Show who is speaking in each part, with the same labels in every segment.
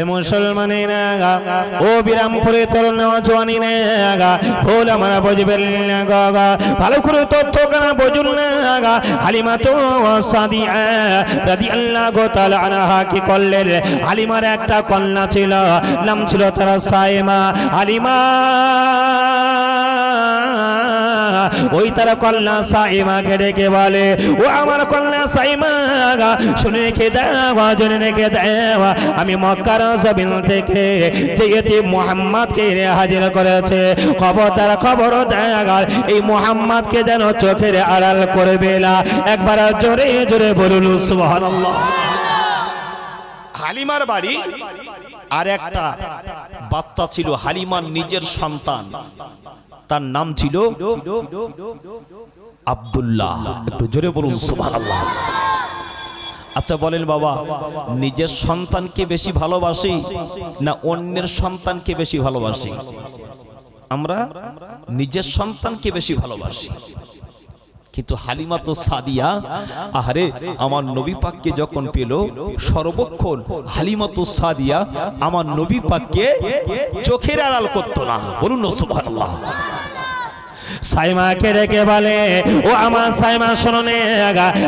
Speaker 1: এ মুসলমানেরা ও বিরামপুরে তরুণ জওয়ানেরা ভুল আমার বুঝবেন না গা, ভালো করে তথ্য কানা বুঝুন না গা। হালিমা তো সাদিয়া রাদিয়াল্লাহু তাআলা আনহা কি করলেন? হালিমার একটা কন্যা ছিল, নাম ছিল তার সাইমা। হালিমা ওই তার কন্যা সাইমাকে ডেকে বলে, ও আমার কন্যা সাইমা, শুনে রেখে দাও, জেনে রেখে দাও, আমি মক্কার জমিন থেকে যে এতিম মুহাম্মদকে হাজির করেছে, খবরদার খবর দাও, এই মুহাম্মদকে যেন চোখের আড়াল করবে না। একবার জোরে জোরে বলুন সুবহানাল্লাহ।
Speaker 2: হালিমার বাড়ি আর একটা বাচ্চা ছিল, হালিমার নিজের সন্তান, তার নাম ছিল আব্দুল্লাহ। একটু জোরে বলুন সুবহানাল্লাহ। আচ্ছা বলেন বাবা, নিজের সন্তানকে বেশি ভালোবাসি না অন্যের সন্তানকে বেশি ভালোবাসি? আমরা নিজের সন্তানকে বেশি ভালোবাসি, কিন্তু হালিমা তো সাদিয়া, আহারে আমার নবী পাককে যখন পেল, সর্বক্ষণ হালিমা তো সাদিয়া আমার নবী পাককে চোখের আড়াল করতো না। বলুন সুবহানাল্লাহ।
Speaker 1: সাইমাকে ডেকে বলে, ও আমার সাইমা শোনো নে,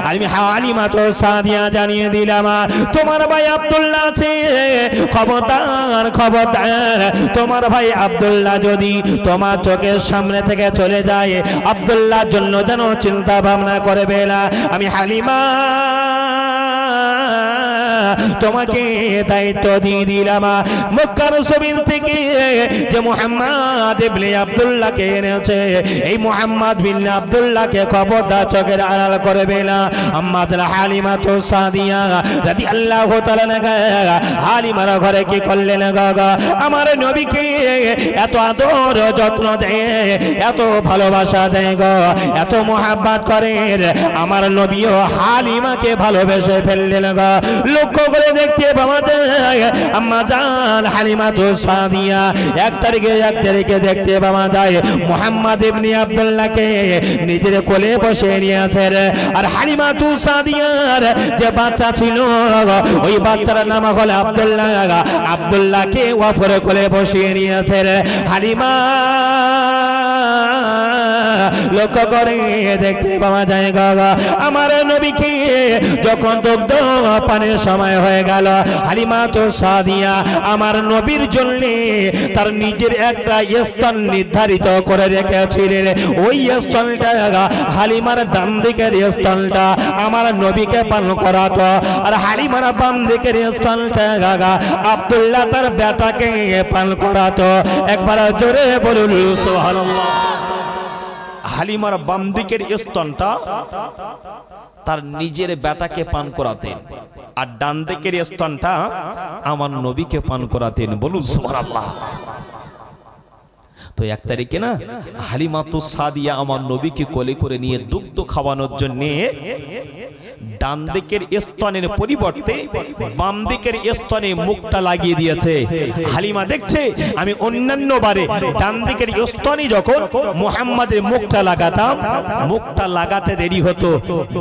Speaker 1: আমি হালিমা তো সাদিয়া জানিয়ে দিলাম তোমার ভাই আব্দুল্লাহ আছে, খবরদার খবরদার, তোমার ভাই আব্দুল্লাহ যদি তোমার চোখের সামনে থেকে চলে যায়, আব্দুল্লাহর জন্য যেন চিন্তা ভাবনা করবে না। আমি হালিমা তোমাকে দায়িত্ব দিয়ে দিলাম, মক্কার জমিন থেকে যে মুহাম্মদ ইবনে আব্দুল্লাহকে এনেছে, এই মুহাম্মদ বিন আব্দুল্লাহকে খবরদার চোখের আড়াল করবে না। আম্মাতুল হালিমা তো সাদিয়া রাদিয়াল্লাহু তাআলা হালিমার ঘরে কি করলেন গা, আমার নবীকে এত আদর যত্ন দেয়, এত ভালোবাসা দেয় গো, এত মোহাব্বত করেন, আমার নবীও হালিমাকে ভালোবেসে ফেললেন গা। লক্ষ্য করে দেখতে পাওয়া যায় আম্মা জান হালিমা তো সাদিয়া এক তারিখে দেখতে পাওয়া যায় মুহাম্মদ ইবনে আব্দুল্লাহকে নিজের কোলে বসে নিয়েছেন, আর হালিমা তো সাদিয়ার যে বাচ্চা ছিল ওই বাচ্চার নাম হলো আব্দুল্লাহ, আব্দুল্লাহকে ওপরে কোলে বসিয়ে নিয়েছেন হালিমা। লক্ষ্য করে দেখতে পাওয়া যায় গা, আমার নবীকে যখন দুগ্ধ পানের সময় হয়ে গেল, হালিমা তো সাদিয়া আমার নবীর জন্য তার নিজের একটা স্থান নির্ধারিত করে রেখেছিলেন। ওই স্থানটা হালিমার ডান দিকের স্থানটা আমার নবীকে পান করাতো, আর হালিমার বাম দিকের স্থানটা আব্দুল্লাহ তার বেটাকে পান করাতো। একবার জোরে বলুন সুবহানাল্লাহ।
Speaker 2: হালিমার বাম দিকের স্তনটা তার নিজের বেটাকে পান করাতেন, আর ডান দিকের স্তনটা আমার নবীকে পান করাতেন। বলুন সুবহানাল্লাহ। তো এক তারিখে না হালিমা তো সাদিয়া আমার নবীকে কোলে করে নিয়ে দুগ্ধ খাওয়ানোর জন্য ডান দিকের স্তনের পরিবর্তে বাম দিকের স্তনে মুখটা লাগিয়ে দিয়েছে। হালিমা দেখছে আমি অন্যান্য বারে ডান দিকের স্তনে যখন মুহাম্মাদের মুখটা লাগাতাম, মুখটা লাগাতে দেরি হতো,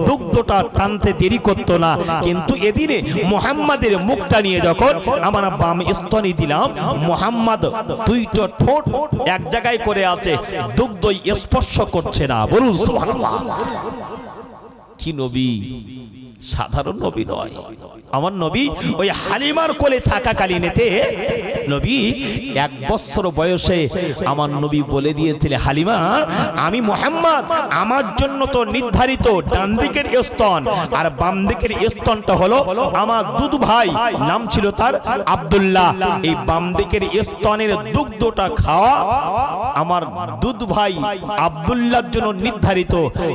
Speaker 2: দুগ্ধটা টানতে দেরি করতো না, কিন্তু এদিনে মুহাম্মাদের মুখটা নিয়ে যখন আমার বাম স্তনে দিলাম, মুহাম্মাদ দুইটা ঠোঁট এক জায়গায় করে আছে, দুগ্ধ স্পর্শ করছে না। বলুন সুবহানাল্লাহ। কি নবী, সাধারণ নবী নয়। আমার নবী ওই হালিমার কোলে থাকাকালীনেতে নবী 1 বছর বয়সে আমার নবী বলে দিয়েছিলেন, হালিমা আমি মুহাম্মদ, আমার জন্য তো নির্ধারিত ডান দিকের স্তন আর বাম দিকের স্তনটা হলো আমার দুধ ভাই, নাম ছিল তার আব্দুল্লাহ। এই বাম দিকের স্তনের দুগ্ধটা খাওয়া আমার দুধ ভাই আব্দুল্লাহর জন্য নির্ধারিত।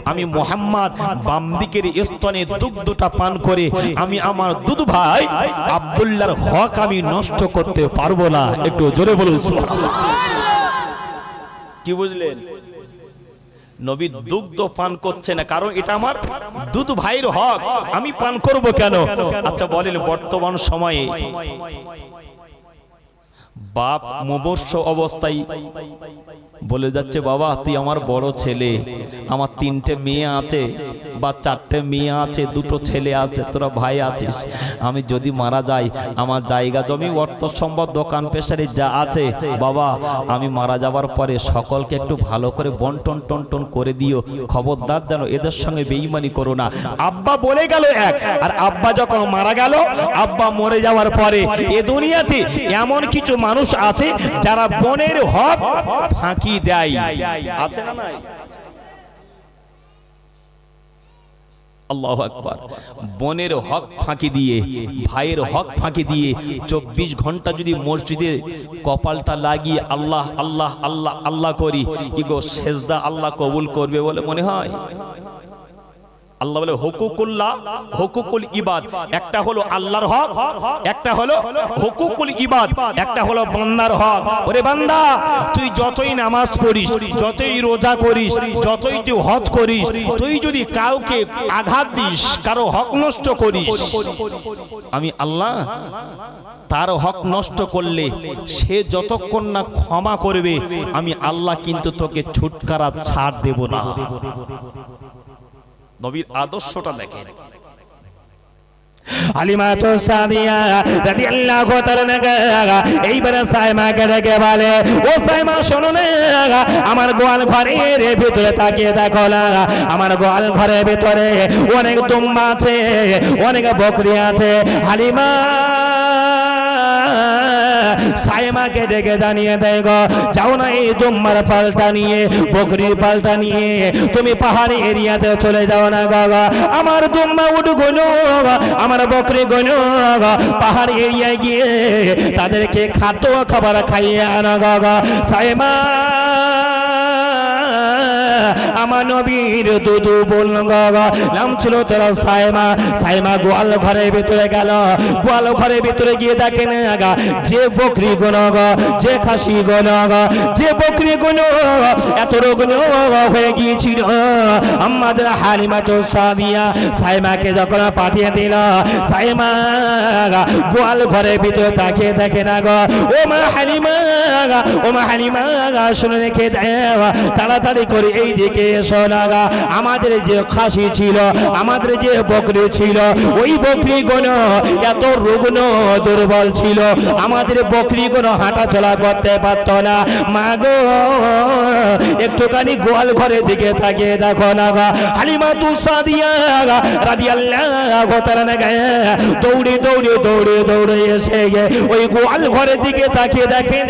Speaker 2: আমি মুহাম্মদ বাম দিকের স্তনে দুগ্ধটা পান করে আমি আমার দুধ ভাই আব্দুল্লাহর হক আমি নষ্ট করতে পারবো না। একটু জোরে বলুন সুবহানাল্লাহ। কি বুঝলেন? নবী দুগ্ধ পান করছে না, কারণ এটা আমার দুধ ভাইয়ের হক, আমি পান করব কেন? আচ্ছা বলেন, বর্তমান সময়ে বাপ মুমূর্ষ অবস্থায় বলে যাচ্ছে, বাবা তুই আমার বড় ছেলে, আমার 3টে মেয়ে আছে বা 4টে মেয়ে আছে, 2টো ছেলে আছে, তোরা ভাই আছিস, আমি যদি মারা যাই আমার জায়গা জমি অর্থ সম্পদ দোকান পেশারি যা আছে বাবা, আমি মারা যাবার পরে সকলকে একটু ভালো করে বন্টন টন্টন করে দিও, খবরদার যেন এদের সঙ্গে বেঈমানি করো না। আব্বা বলে গেল এক, আর আব্বা যখন মারা গেল, আব্বা মরে যাওয়ার পরে এ দুনিয়াতে এমন কিছু মানুষ আছে যারা বোনের হক ফাঁকি দেয়, আছে না নাই? আল্লাহু আকবার। বোনের হক ফাঁকি দিয়ে, ভাইয়ের হক ফাঁকি দিয়ে 24 ঘন্টা যদি মসজিদে কপালটা লাগিয়ে আল্লাহ আল্লাহ আল্লাহ আল্লাহ করি, কি গো সেজদা আল্লাহ কবুল করবে বলে মনে হয়? আল্লাহ বলে হুকুকুল্লাহ, হুকুকুল ইবাদ, একটা হলো আল্লাহর হক, একটা হলো হুকুকুল ইবাদ, একটা হলো বান্দার হক। ওরে বান্দা, তুই যতই নামাজ পড়িস, যতই রোজা করিস, যতই তুই হজ করিস, তুই যদি কাউকে আঘাত দিস, কারো হক নষ্ট করিস, আমি আল্লাহ তার হক নষ্ট করলে সে যতক্ষণ না ক্ষমা করবে, আমি আল্লাহ কিন্তু তোকে ছুটকারা ছাড় দেব না। নবীর আদর্শটা দেখেন।
Speaker 1: হালিমাতু সাদিয়া রাদিয়াল্লাহু তাআলা এইবারে সাইমাকে ডেকে বলে, ও সাইমা শোনো না, আমার গোয়াল ঘরের ভিতরে তাকিয়ে দেখো না, আমার গোয়াল ঘরের ভিতরে অনেক দুম্বা আছে, অনেক বকরি আছে। হালিমা সাইমাকে ডেকে জানিয়ে দেয়, গো যাও না এই দুম্বার পাল্টা নিয়ে, বকরির পাল্টা নিয়ে তুমি পাহাড়ি এরিয়াতে চলে যাও না গো, আমার দুম্বা উঠগুলো, আমার বকরি গুলো পাহাড় এরিয়ায় গিয়ে তাদেরকে খাদ্য খাবার খাইয়ে আনা গো। সাইমা আমার নবীর দুদু বলল গো, নাম ছিল তোর সাইমা। সাইমা গোয়াল ঘরের ভিতরে গেল, গোয়াল ঘরের ভিতরে গিয়ে দেখেন যে বকরি গুলো, যে খাসি গুলো, যে বকরি গুলো এত রোগন হয়ে গিয়েছিল, আমাদের হালিমাতু সাদিয়া সাইমাকে যখন পাঠিয়ে দিল, সাইমা গোয়াল ঘরের ভিতরে তাকিয়ে দেখে না গো, ও মা হালিমা, ও মা হালিমা শুনে রেখে দেয়, তাড়াতাড়ি করে এই দিকে এসো না, আমাদের যে খাসি ছিল, আমাদের যে বকরি ছিল, ওই বকরি গুলো এত রুগ্ন দুর্বল ছিল, আমাদের বকরি গুলো হাঁটা চলা করতে পারত না, মা গো একটুখানি গোয়াল ঘরের দিকে তাকিয়ে দেখো না। হালিমাতু সাদিয়া রাদিয়াল্লাহু তাআলা দৌড়ে দৌড়ে দৌড়ে দৌড়ে এসে ওই গোয়াল ঘরের দিকে তাকিয়ে দেখেন,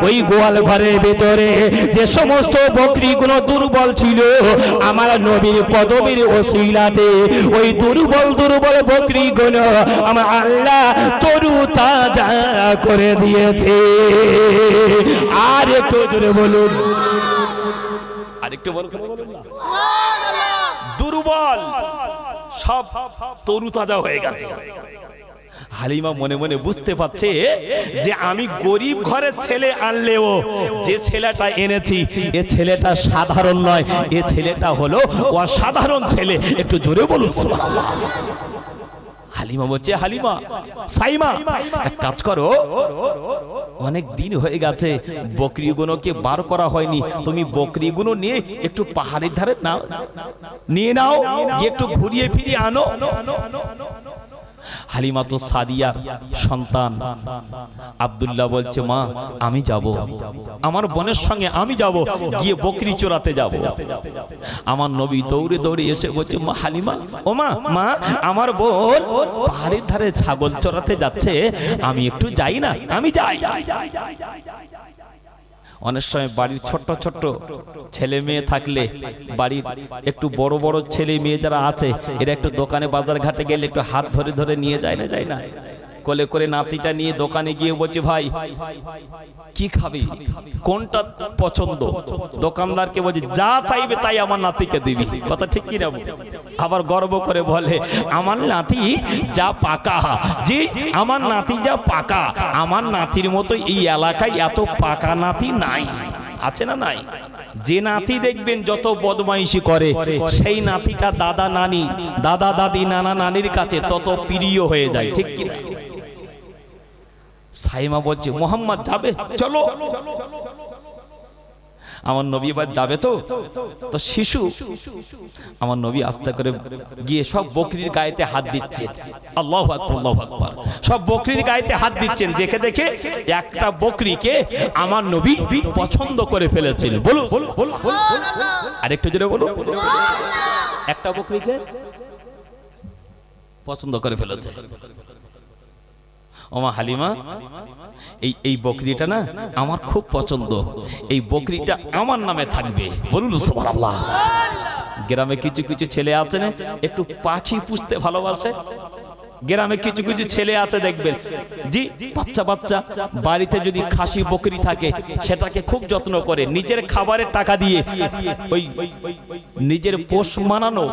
Speaker 1: ওই গোয়াল ঘরের ভিতরে যে সমস্ত বকরি গুলো দুর্বল ছিল, আমার নবীর পদবীর ওসিলাতে ওই দুর্বল দুর্বল বকরি গুলো আমার আল্লাহ তরু তাজা করে দিয়েছে। আর একটু জোরে বলুন,
Speaker 2: আরেকটু বলুন, দুর্বল সব তরু তাজা হয়ে গেছে। হালিমা মনে মনে বুঝতে পারছে যে আমি গরিব ঘরের ছেলে আনলেও যে ছেলেটা এনেছি এ ছেলেটা সাধারণ নয়, এ ছেলেটা হলো অসাধারণ ছেলে। একটু জোরে বলুন সুবহানাল্লাহ। হালিমা বলছে, হালিমা সাইমা এক কাজ করো, অনেক দিন হয়ে গেছে বকরিগুলোকে বার করা হয়নি, তুমি বকরিগুলো নিয়ে একটু পাহাড়ের ধারে নাও, নিয়ে নাও, একটু ঘুরিয়ে ফিরিয়ে আনো। হালিমাতু সাদিয়ার সন্তান আব্দুল্লাহ বলছে, মা আমি যাব, আমার বোনের সঙ্গে আমি যাব, গিয়ে বকরি চোরাতে যাব। আমার নবী দৌড়ে দৌড়ে এসে বলছে, মা হালিমা, ও মা, মা আমার বোন পাহাড়ের ধারে ছাগল চোরাতে যাচ্ছে, আমি একটু যাই না? আমি যাই। অনেক সময় বাড়ির ছোট্ট ছোট্ট ছেলে মেয়ে থাকলে, বাড়ির একটু বড় বড় ছেলে মেয়ে যারা আছে, এরা একটু দোকানে বাজার ঘাটে গেলে একটু হাত ধরে ধরে নিয়ে যায় না, যায় না? কোলে করে নাতিটা নিয়ে দোকানে গিয়ে বলছে, ভাই কি খাবি, কোনটা পছন্দ? দোকানদারকে বলছে, যা চাইবে তাই আমার নাতিকে দিবি। কথা ঠিক কি না? আবার গর্ব করে বলে, আমার নাতি যা পাকা, জি আমার নাতি যা পাকা, আমার নাতির মতো এই এলাকায় এত পাকা নাতি নাই। আছে না নাই? যে নাতি দেখবেন যত বদমাইশি করে, সেই নাতিটা দাদা নানি, দাদা দাদি, নানা নানির কাছে তত প্রিয় হয়ে যায়। ঠিক কি না? সাইমা বলছে মোহাম্মদ যাবে, চলো। আমার নবী এবার যাবে তো শিশু আমার নবী আস্তে করে গিয়ে সব বকরির গায়েতে হাত দিচ্ছেন। আল্লাহু আকবার, আল্লাহু আকবার। সব বকরির গায়েতে হাত দিচ্ছেন। দেখে দেখে একটা বকরিকে আমার নবী পছন্দ করে ফেলেছেন। বলুন আরেকটু জোরে বলুন। একটা বকরিকে পছন্দ করে ফেলেছে। ওমা হালিমা, এই বকরিটা না আমার খুব পছন্দ, এই বকরিটা আমার নামে থাকবে। বলুন সুবহানাল্লাহ। গ্রামে কিছু কিছু ছেলে আছে না একটু পাখি পুষতে ভালোবাসে। গ্রামে কিছু কিছু ছেলে আছে দেখবেন, জি বাচ্চা বাচ্চা বাড়িতে যদি খাসি বকরি থাকে সেটাকে খুব যত্ন করে, নিজের খাবারের টাকা দিয়ে ওই নিজের পোষ মানানো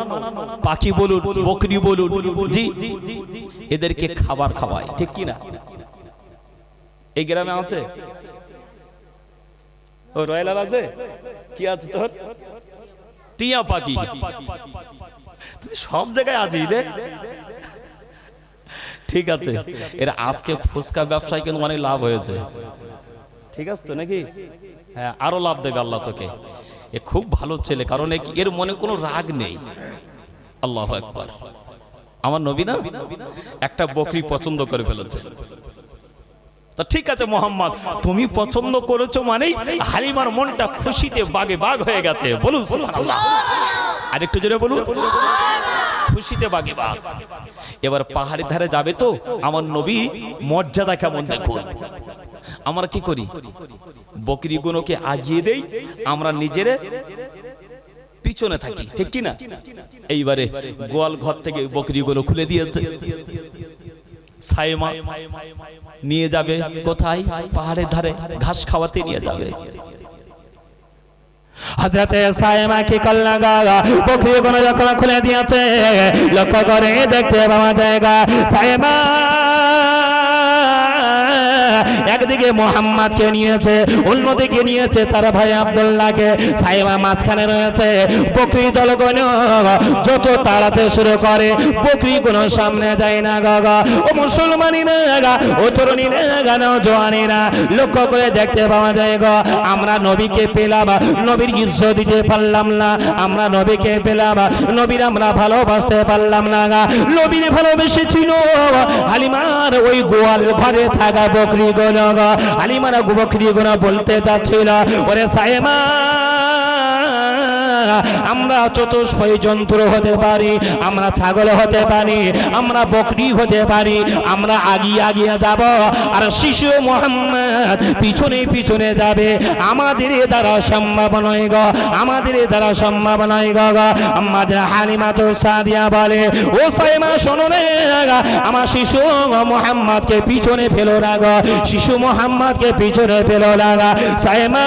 Speaker 2: পাখি বলুন বকরি বলুন, জি এদেরকে খাবার খাওয়ায়, ঠিক কি না? এই গ্রামে আছে? ও রয়্যাল আছে? কি আছে তোর? টিয়া পাখি সব জায়গায় আছে রে। ঠিক আছে, এর আজকে ফুচকা ব্যবসায় কিন্তু অনেক লাভ হয়েছে, ঠিক আছে তো নাকি? হ্যাঁ, আরো লাভ দেবে আল্লাহ তোকে। এ খুব ভালো ছেলে, কারণ এর মনে কোনো রাগ নেই। আল্লাহু আকবার। আমার নবী না একটা বকরি পছন্দ করে ফেলেছে। তা ঠিক আছে মোহাম্মদ, তুমি পছন্দ করেছো মানেই হালিমার মনটা খুশিতে বাগে বাগ হয়ে গেছে। বলুন সুবহানাল্লাহ। আরেকটু জোরে বলুন। খুশিতে বাগে বাগ। এবার পাহাড়ের ধারে যাবে তো আমার নবী মর্যাদা কেমন দেখুন। আমরা কি করি, বকরিগুলোকে আগিয়ে দেই, আমরা নিজেরে পিছনে থাকি, ঠিক কি না? এইবারে গোয়াল ঘর থেকে বকরিগুলো খুলে দিয়েছে। সাইমা নিয়ে যাবে কোথায়? পাহাড়ের ধারে ঘাস খাওয়াতে নিয়ে যাবে।
Speaker 1: হযরতে সাইমা কি করল গা, বকরিগুলো যখন খুলে দিয়েছে লক্ষ্য করে দেখতে পাওয়া যায় সাইমা একদিকে মোহাম্মদকে নিয়েছে, অন্যদিকে নিয়েছে তার ভাই আব্দুল্লাহকে। সাইমা মাঝখানে রয়েছে। বকরি দলগুলো যত তাড়াতে শুরু করে বকরিগুলো সামনে যায় না গা। ও মুসলমানিরা গা, ও তরুণীরা গা, নওজোয়ানেরা লক্ষ্য করে দেখতে পাওয়া যায় গো, আমরা নবীকে পেলাম, নবীর ইজ্জত দিতে পারলাম না। আমরা নবীকে পেলাম, নবীর আমরা ভালোবাসতে পারলাম না গা। নবীর ভালোবেসেছিল হালিমার ওই গোয়াল ঘরে থাকা বকরি গুলো। হালিমার বকরি গুলো বলতে চাচ্ছিল, ওরে সাইমা আমরা চতুষ্পয়ী জন্তু হতে পারি, আমরা ছাগল হতে পারি, আমরা বকরি হতে পারি, আমরা আগিয়ে আগিয়ে যাব আর শিশু মোহাম্মদ পিছনে পিছনে যাবে। আমাদের দ্বারা সম্ভব নয় গো, আমাদের দ্বারা সম্ভব নয় গো। আমাদের হালিমা তো সাদিয়া বলে, ও সাইমা শোনো না, আমার শিশু মোহাম্মদকে পিছনে ফেলো না গো, শিশু মোহাম্মদকে পিছনে ফেলো না। সাইমা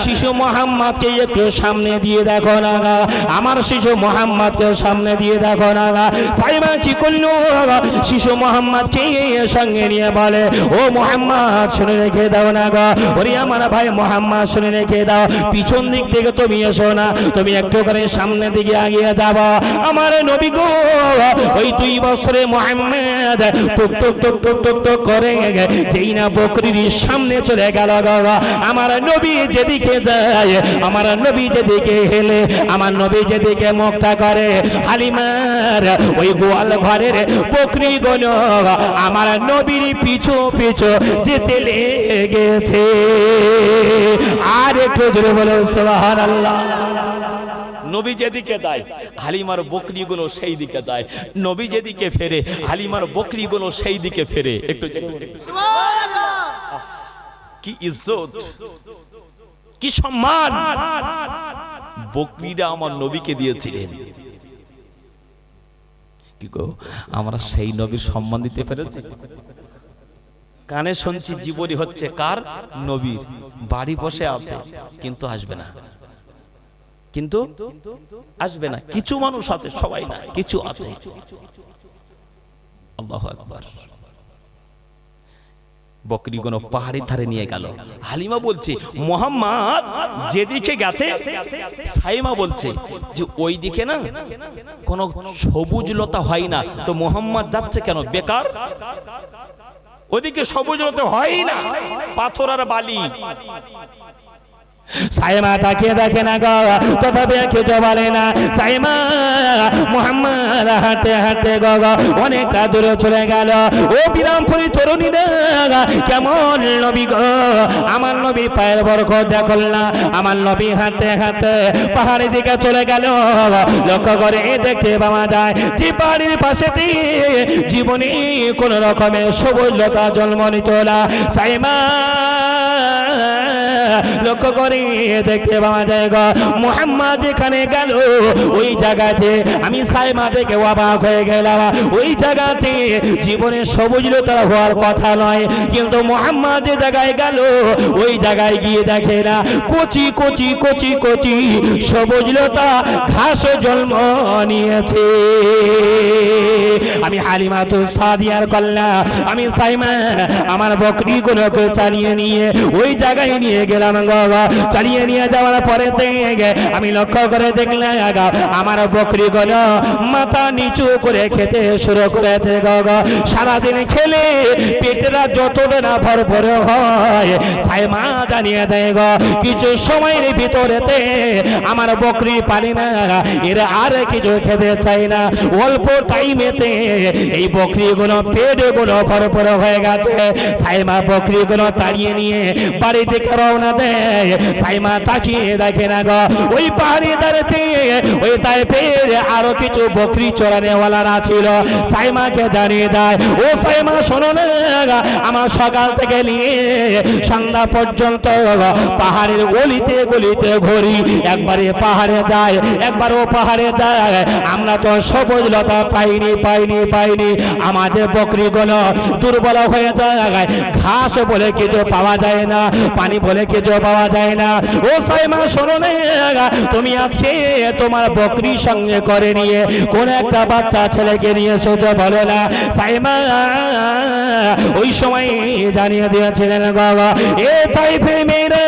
Speaker 1: শিশু মোহাম্মদকে একটু সামনে দিয়ে দেখো না, আমার শিশু মোহাম্মদকে সামনে দিয়ে দেখো না। সাইমা কি করলো, শিশু মোহাম্মদকে সঙ্গে নিয়ে বলে, ও মোহাম্মদ শুনে রেখে দাও না গো, ওরে আমার ভাই মোহাম্মদ শুনে রেখে দাও, পিছন দিক থেকে তুমি এসো না, তুমি একটু করে সামনের দিকে এগিয়ে যাব। আমার নবী গো ওই 2 বছরে মোহাম্মদ টুক টুক টুক টুক টুক টুক করে যেই না বকরির সামনে চলে গেল গো। আমার নবী যেদিকে যায়, আমার নবী যেদিকে হেলে, আমার নবী যেদিকে মুখটা করে, হালিমার ওই গোয়াল ঘরের বকরি গুলো আমার নবীর পিছু পিছু যেতে লেগেছে। আর একটু জোরে বলো সুবহানাল্লাহ।
Speaker 2: নবী যেদিকে যায় হালিমার বকরিগুলো সেই দিকে যায়, নবী যেদিকে ফেরে হালিমার বকরিগুলো সেই দিকে ফেরে। একটু সুবহানাল্লাহ। কি ইজ্জত, কি সম্মান বকরিরা আমার নবীকে দিয়েছিলেন। কি গো, আমরা সেই নবীর সম্মান দিতে পেরেছি? কানে শুনছি জীবনী হচ্ছে কার? নবীর। বাড়ি বসে আছে কিন্তু আসবে না, কিন্তু আসবে না। কিছু মানুষ আছে, সবাই না, কিছু আছে। আল্লাহু আকবার। বকরিগুলো পাহাড়ের ধারে নিয়ে গেল। হালিমা বলছে মোহাম্মদ যেদিকে গেছে, সাইমা বলছে যে ওই দিকে না কোনো সবুজ লতা হয় না, তো মোহাম্মদ যাচ্ছে কেন? বেকার ওদিকে সবুজ হতে হয় না, পাথর আর বালি।
Speaker 1: সাইমা তাকিয়ে দেখে না গো, তথাপি কিছু বলে না। সাইমা মুহাম্মদ হাঁটতে হাঁটতে গো অনেকটা দূরে চলে গেল। ও বিরামপুরি তরুণীরা, কেমন নবী গো, আমার নবী পায়ের বরকত দেখল না। আমার নবী হাঁটতে হাঁটতে পাহাড়ের দিকে চলে গেল। লক্ষ্য করে দেখতে পাওয়া যায় যে পাহাড়ের পাশে জীবনে কোন রকমের সবুজ লতা জন্ম নিত না। সাইমা লক্ষ্য করে দেখতে পাওয়া যায় গো, মুহাম্মদ যেখানে গেল ওই জায়গাতে আমি সাইমা থেকে অবাক হয়ে গেলাম। ওই জায়গাতে জীবনে সবুজ লতা হওয়ার কথা নয়, কিন্তু মুহাম্মদ যে জায়গায় গেল ওই জায়গায় গিয়ে দেখে না কচি কচি কচি কচি সবুজ লতা ঘাস জন্ম নিয়েছে। আমি হালিমাতু সাদিয়ার কল্লা, আমি সাইমা আমার বকরিগুলোকে চালিয়ে নিয়ে ওই জায়গায় নিয়ে গেলাম গো। চালিয়ে নিয়ে যাওয়ার পরে আমি লক্ষ্য করে দেখলাম আমার বকরিগুলো মাথা নিচু করে খেতে শুরু করেছে গো। সারাদিন খেলে পেটেরা যতটা না ভরপুর হয় সাইমা জানিয়ে দেয় গো, কিছু সময়ের ভিতরেতে আমার বকরি পালি না, এরা আর কিছু খেতে চাই না। অল্প টাইমেতে এই বকরিগুলো পেটগুলো ভরপুর হয়ে গেছে। সাইমা বকরিগুলো তাড়িয়ে নিয়ে বাড়ি থেকে রওনা দেয়। সাইমা তাকিয়ে দেখে না গো, ওই পাহাড়ি দাঁড়াতে ওই তাইফের আরো কিছু বকরি চড়ানেওয়ালারা ছিল। সাইমাকে জানিয়ে দেয়, ও সাইমা শোনো না, আমার সকাল থেকে নিয়ে সন্ধ্যা পর্যন্ত পাহাড়ের গলিতে গলিতে ঘুরি, একবারে পাহাড়ে যায় একবার ও পাহাড়ে যায়, আমরা তো সবুজ লতা পাইনি পাইনি পাইনি। আমাদের বকরিগুলো দুর্বল হয়ে যায়, ঘাস বলে কিছু পাওয়া যায় না, পানি বলে কিছু পাওয়া যায় না। ও সাইমা শোনো না, তুমি আজকে তোমার বকরির সঙ্গে করে নিয়ে কোন একটা বাচ্চা ছেলেকে নিয়ে এসেছো বলো না। সাইমা ওই সময় জানিয়ে দিয়েছিলেন বাবা, এ তাইফের মেয়েরা,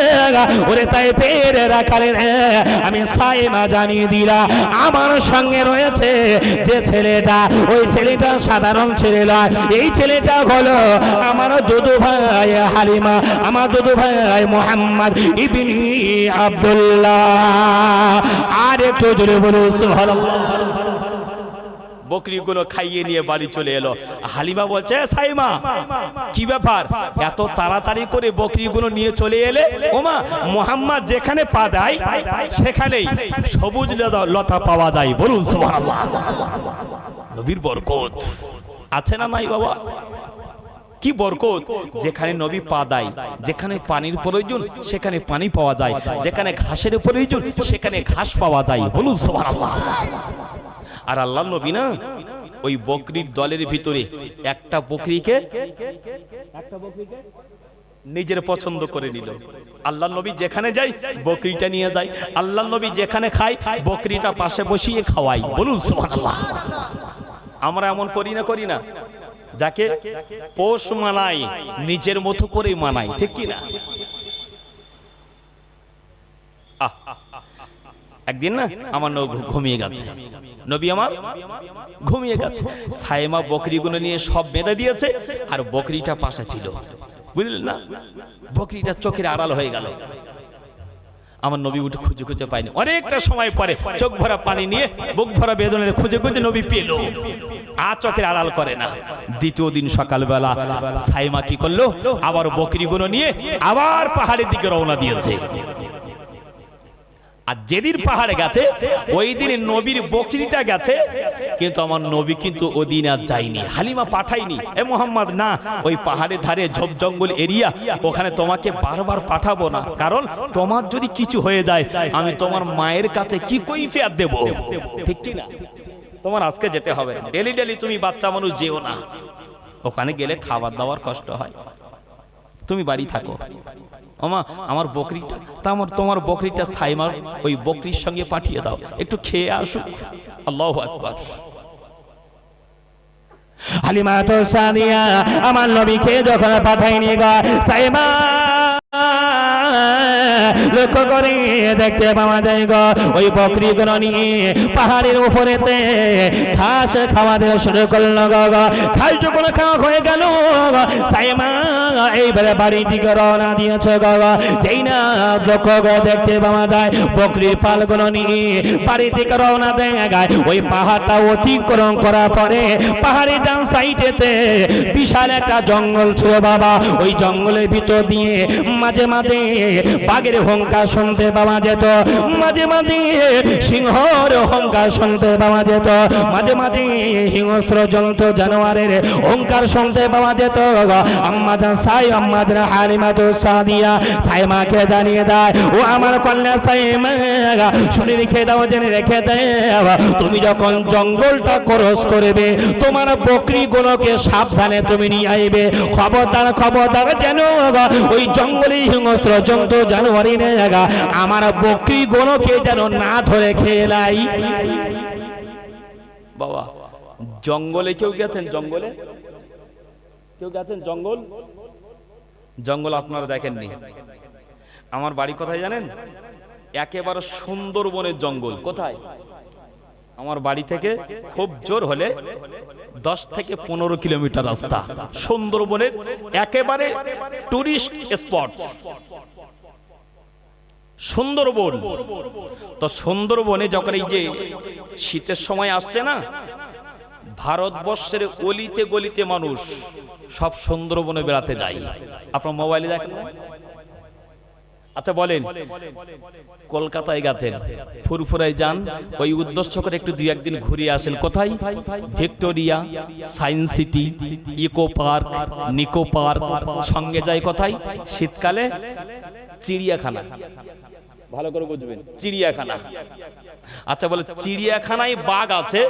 Speaker 1: ওরে তাইফের রাখালের, আমি সাইমা জানিয়ে দিলাম আমার সঙ্গে রয়েছে যে ছেলেটা, ওই ছেলেটা সাধারণ ছেলে নয়, এই ছেলেটা হলো আমার দুদু ভাই হালিমা, আমার দুদু ভাই মুহাম্মদ ইবনে আব্দুল্লাহ। আর একটু জোরে বলুন সুবহানাল্লাহ।
Speaker 2: বকরিগুলো খাইয়ে নিয়ে বাড়ি চলে এলো। হালিমা বলছে, সাইমা কি ব্যাপার, এত তাড়াতাড়ি করে বকরিগুলো নিয়ে চলে এলে? ওমা, মুহাম্মদ যেখানে পা দেয় সেখানেই সবুজ লতা পাওয়া যায়। বলুন সুবহানাল্লাহ। নবীর বরকত আছে না নাই বাবা? কি বরকত! যেখানে নবী পা দেয়, যেখানে পানির প্রয়োজন সেখানে পানি পাওয়া যায়, যেখানে ঘাসের প্রয়োজন সেখানে ঘাস পাওয়া যায়। বলুন সুবহানাল্লাহ। আর আল্লাহ নবী না ওই বকরির দলের ভিতরে একটা বকরিকে নিজের পছন্দ করে নিল। আল্লাহ নবী যেখানে যায় বকরিটা নিয়ে যায়, আল্লাহ নবী যেখানে খায় বকরিটা পাশে বসিয়ে খাওয়াই। বলুন সুবহানাল্লাহ। আমরা এমন করি না? করি না? যাকে পোষ মানাই নিজের মতো করে মানাই, ঠিক কি না? একদিন না আমার ঘুমিয়ে গেছে, নবী আমার ঘুমিয়ে গেছে। সাইমা বকরিগুলো নিয়ে সব বেঁধে দিয়েছে, আর বকরিটা পাশে ছিল, বুঝলেন না? বকরিটা চোখের আড়াল হয়ে গেল। আমার নবী উঠে খুঁজে খুঁজে পায়নি। অনেকটা সময় পরে চোখ ভরা পানি নিয়ে বুক ভরা বেদনের খুঁজে খুঁজে নবী পেল, আর চোখের আড়াল করে না। দ্বিতীয় দিন সকালবেলা সাইমা কি করলো, আবার বকরিগুলো নিয়ে আবার পাহাড়ের দিকে রওনা দিয়েছে। আর যেদিন পাহাড়ে গেছে ওই দিন নবীর বকরিটা গেছে, কিন্তু আমার নবী কিন্তু ওদিন আর যায়নি, হালিমা পাঠায়নি। এ মুহাম্মদ, না, ওই পাহাড়ের ধারে ঝোপ জঙ্গল এরিয়া, ওখানে তোমাকে বারবার পাঠাবো না, কারণ তোমার যদি কিছু হয়ে যায় আমি তোমার মায়ের কাছে কি কৈফিয়ত দেব, ঠিক কি না? তোমার আজকে যেতে হবে, ডেলি ডেলি তুমি বাচ্চা মানুষ যেও না, ওখানে গেলে খাবার দাবার কষ্ট হয়, তুমি বাড়ি থাকো। ওমা, আমার বকরিটা, তোমার বকরিটা সাইমার ওই বকরির সঙ্গে পাঠিয়ে দাও, একটু খেয়ে আসুক। আল্লাহু আকবার।
Speaker 1: হালিমাতু সাদিয়া আমার নবীকে যখন পাঠায়নি গো, সাইমা লক্ষ্য করে দেখতে পাওয়া যায় গো ওই বকরিগুলো নিয়ে পাহাড়ের উপরেতে ঘাস খাওয়া দেওয়া শুরু করলো গো। ঘাস যখন খাওয়া হয়ে গেল সাইমা এইবারে বাড়ির দিকে রওনা দিয়েছে গো। যেই না লক্ষ্য করে দেখতে পাওয়া যায় বকরির পালগুলো নিয়ে বাড়ি থেকে রওনা দেয় গায় ওই পাহাড়টা অতিক্রম করার পরে পাহাড়ের ডান সাইডেতে বিশাল একটা জঙ্গল ছিল বাবা। ওই জঙ্গলের ভিতর দিয়ে মাঝে মাঝে বাঘের হুঙ্কার শুনতে পাওয়া যেত, মাঝে মাঝে সিংহর হুঙ্কার শুনতে পাওয়া যেত, মাঝে মাঝে হিংস্র জন্তু জানোয়ারের হুঙ্কার শুনতে পাওয়া যেত। আম্মাজান আম্মাজান হালিমাতুস সাদিয়া সাইমাকে জানিয়ে দেয় ও আমার কন্যা সাইমা শুনে রেখে দাও, জেনে রেখে দাও, তুমি যখন জঙ্গলটা ক্রস করবে তোমার বকরিগুলোকে সাবধানে তুমি নিয়ে আইবে। খবরদার খবরদার যেন ওই জঙ্গলে হিংস্র জন্তু জানোয়ারি আমার বকরিগুলোকে যেন না ধরে খেয়ে লাই।
Speaker 2: বাবা জঙ্গলে কেউ গেছেন? জঙ্গলে কেউ গেছেন? জঙ্গল জঙ্গল আপনারা দেখেননি। আমার বাড়ি কোথায় জানেন? একেবারে সুন্দরবনের জঙ্গল। কোথায়? আমার বাড়ি থেকে খুব জোর হলে 10 থেকে 15 কিলোমিটার রাস্তা। সুন্দরবনের একেবারে টুরিস্ট স্পট সুন্দরবন। তো সুন্দরবনে যখন এই যে শীতের সময় আসছে না, ভারতবর্ষের অলিতে গলিতে মানুষ সব সুন্দরবনে বেড়াতে যায়। আপনার মোবাইলে দেখেন। আচ্ছা বলেন, কলকাতায় গেছেন, ফুরফুরায় যান, ওই উদ্দেশ্য করে একটু 2-1 দিন ঘুরে আসেন। কোথায়? Victoria, Science City, Eco Park, Nicco Park. সঙ্গে যায় কোথায়? শীতকালে চিড়িয়াখানা। ভালো করে বুঝবেন, চিড়িয়াখানা। আচ্ছা বলে চিড়িয়াখানায় বাঘ আছে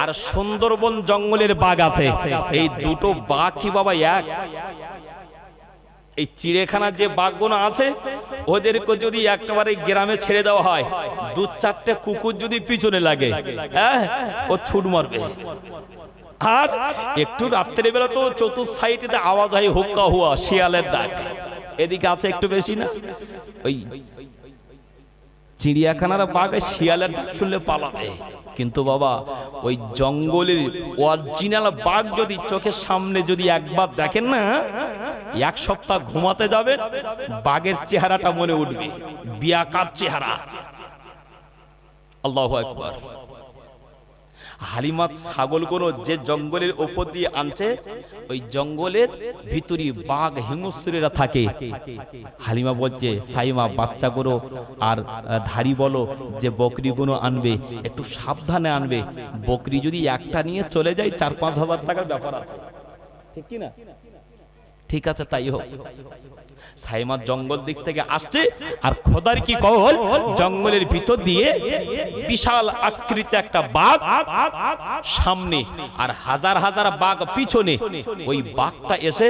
Speaker 2: আর সুন্দরবন জঙ্গলের বাঘ আছে, এই দুটো বাঘ কি বাবা এক? এই চিড়িয়াখানার যে বাঘগুলো আছে ওদেরকে যদি একেবারে গ্রামে ছেড়ে দেওয়া হয়, 2-4টে কুকুর যদি পিছনে লাগে, হ্যাঁ, ও ছুট মারবে। আর একটু রাত্রে বেলা তো চতুর্থ সাইডে আওয়াজ হয় হুক্কা হুয়া, শিয়ালের ডাক। এদিকে আছে একটু বেশি না, ওই চিড়িয়াখানার বাঘ শিয়ালের ডাক শুনলে পালাবে। কিন্তু বাবা ওই জঙ্গলের অরিজিনাল বাঘ যদি চোখের সামনে যদি একবার দেখেন না, 1 সপ্তাহ ঘুমাতে যাবেন, বাঘের চেহারাটা মনে উঠবে, বিয়াকার চেহারা। আল্লাহু আকবার। হালিমা ছাগলগুলো যে জঙ্গলের উপর দিয়ে আনছে, ওই জঙ্গলের ভিতরে বাঘ হিংস্রেরা থাকে। হালিমা বলছে সাইমা বাচ্চাগুলো আর ধাড়ি বলো যে বকরিগুলো আনবে একটু সাবধানে আনবে, বকরি যদি একটা নিয়ে চলে যায় 4-5 হাজার টাকার ব্যাপার আছে, ঠিক কি না? ঠিক আছে তাই হোক। সাইমা জঙ্গল দিক থেকে আসছে আর খোদার কি কল, জঙ্গলের ভিতর দিয়ে বিশাল আকৃতি একটা বাঘ সামনে আর হাজার হাজার বাঘ পিছনে। ওই বাঘটা এসে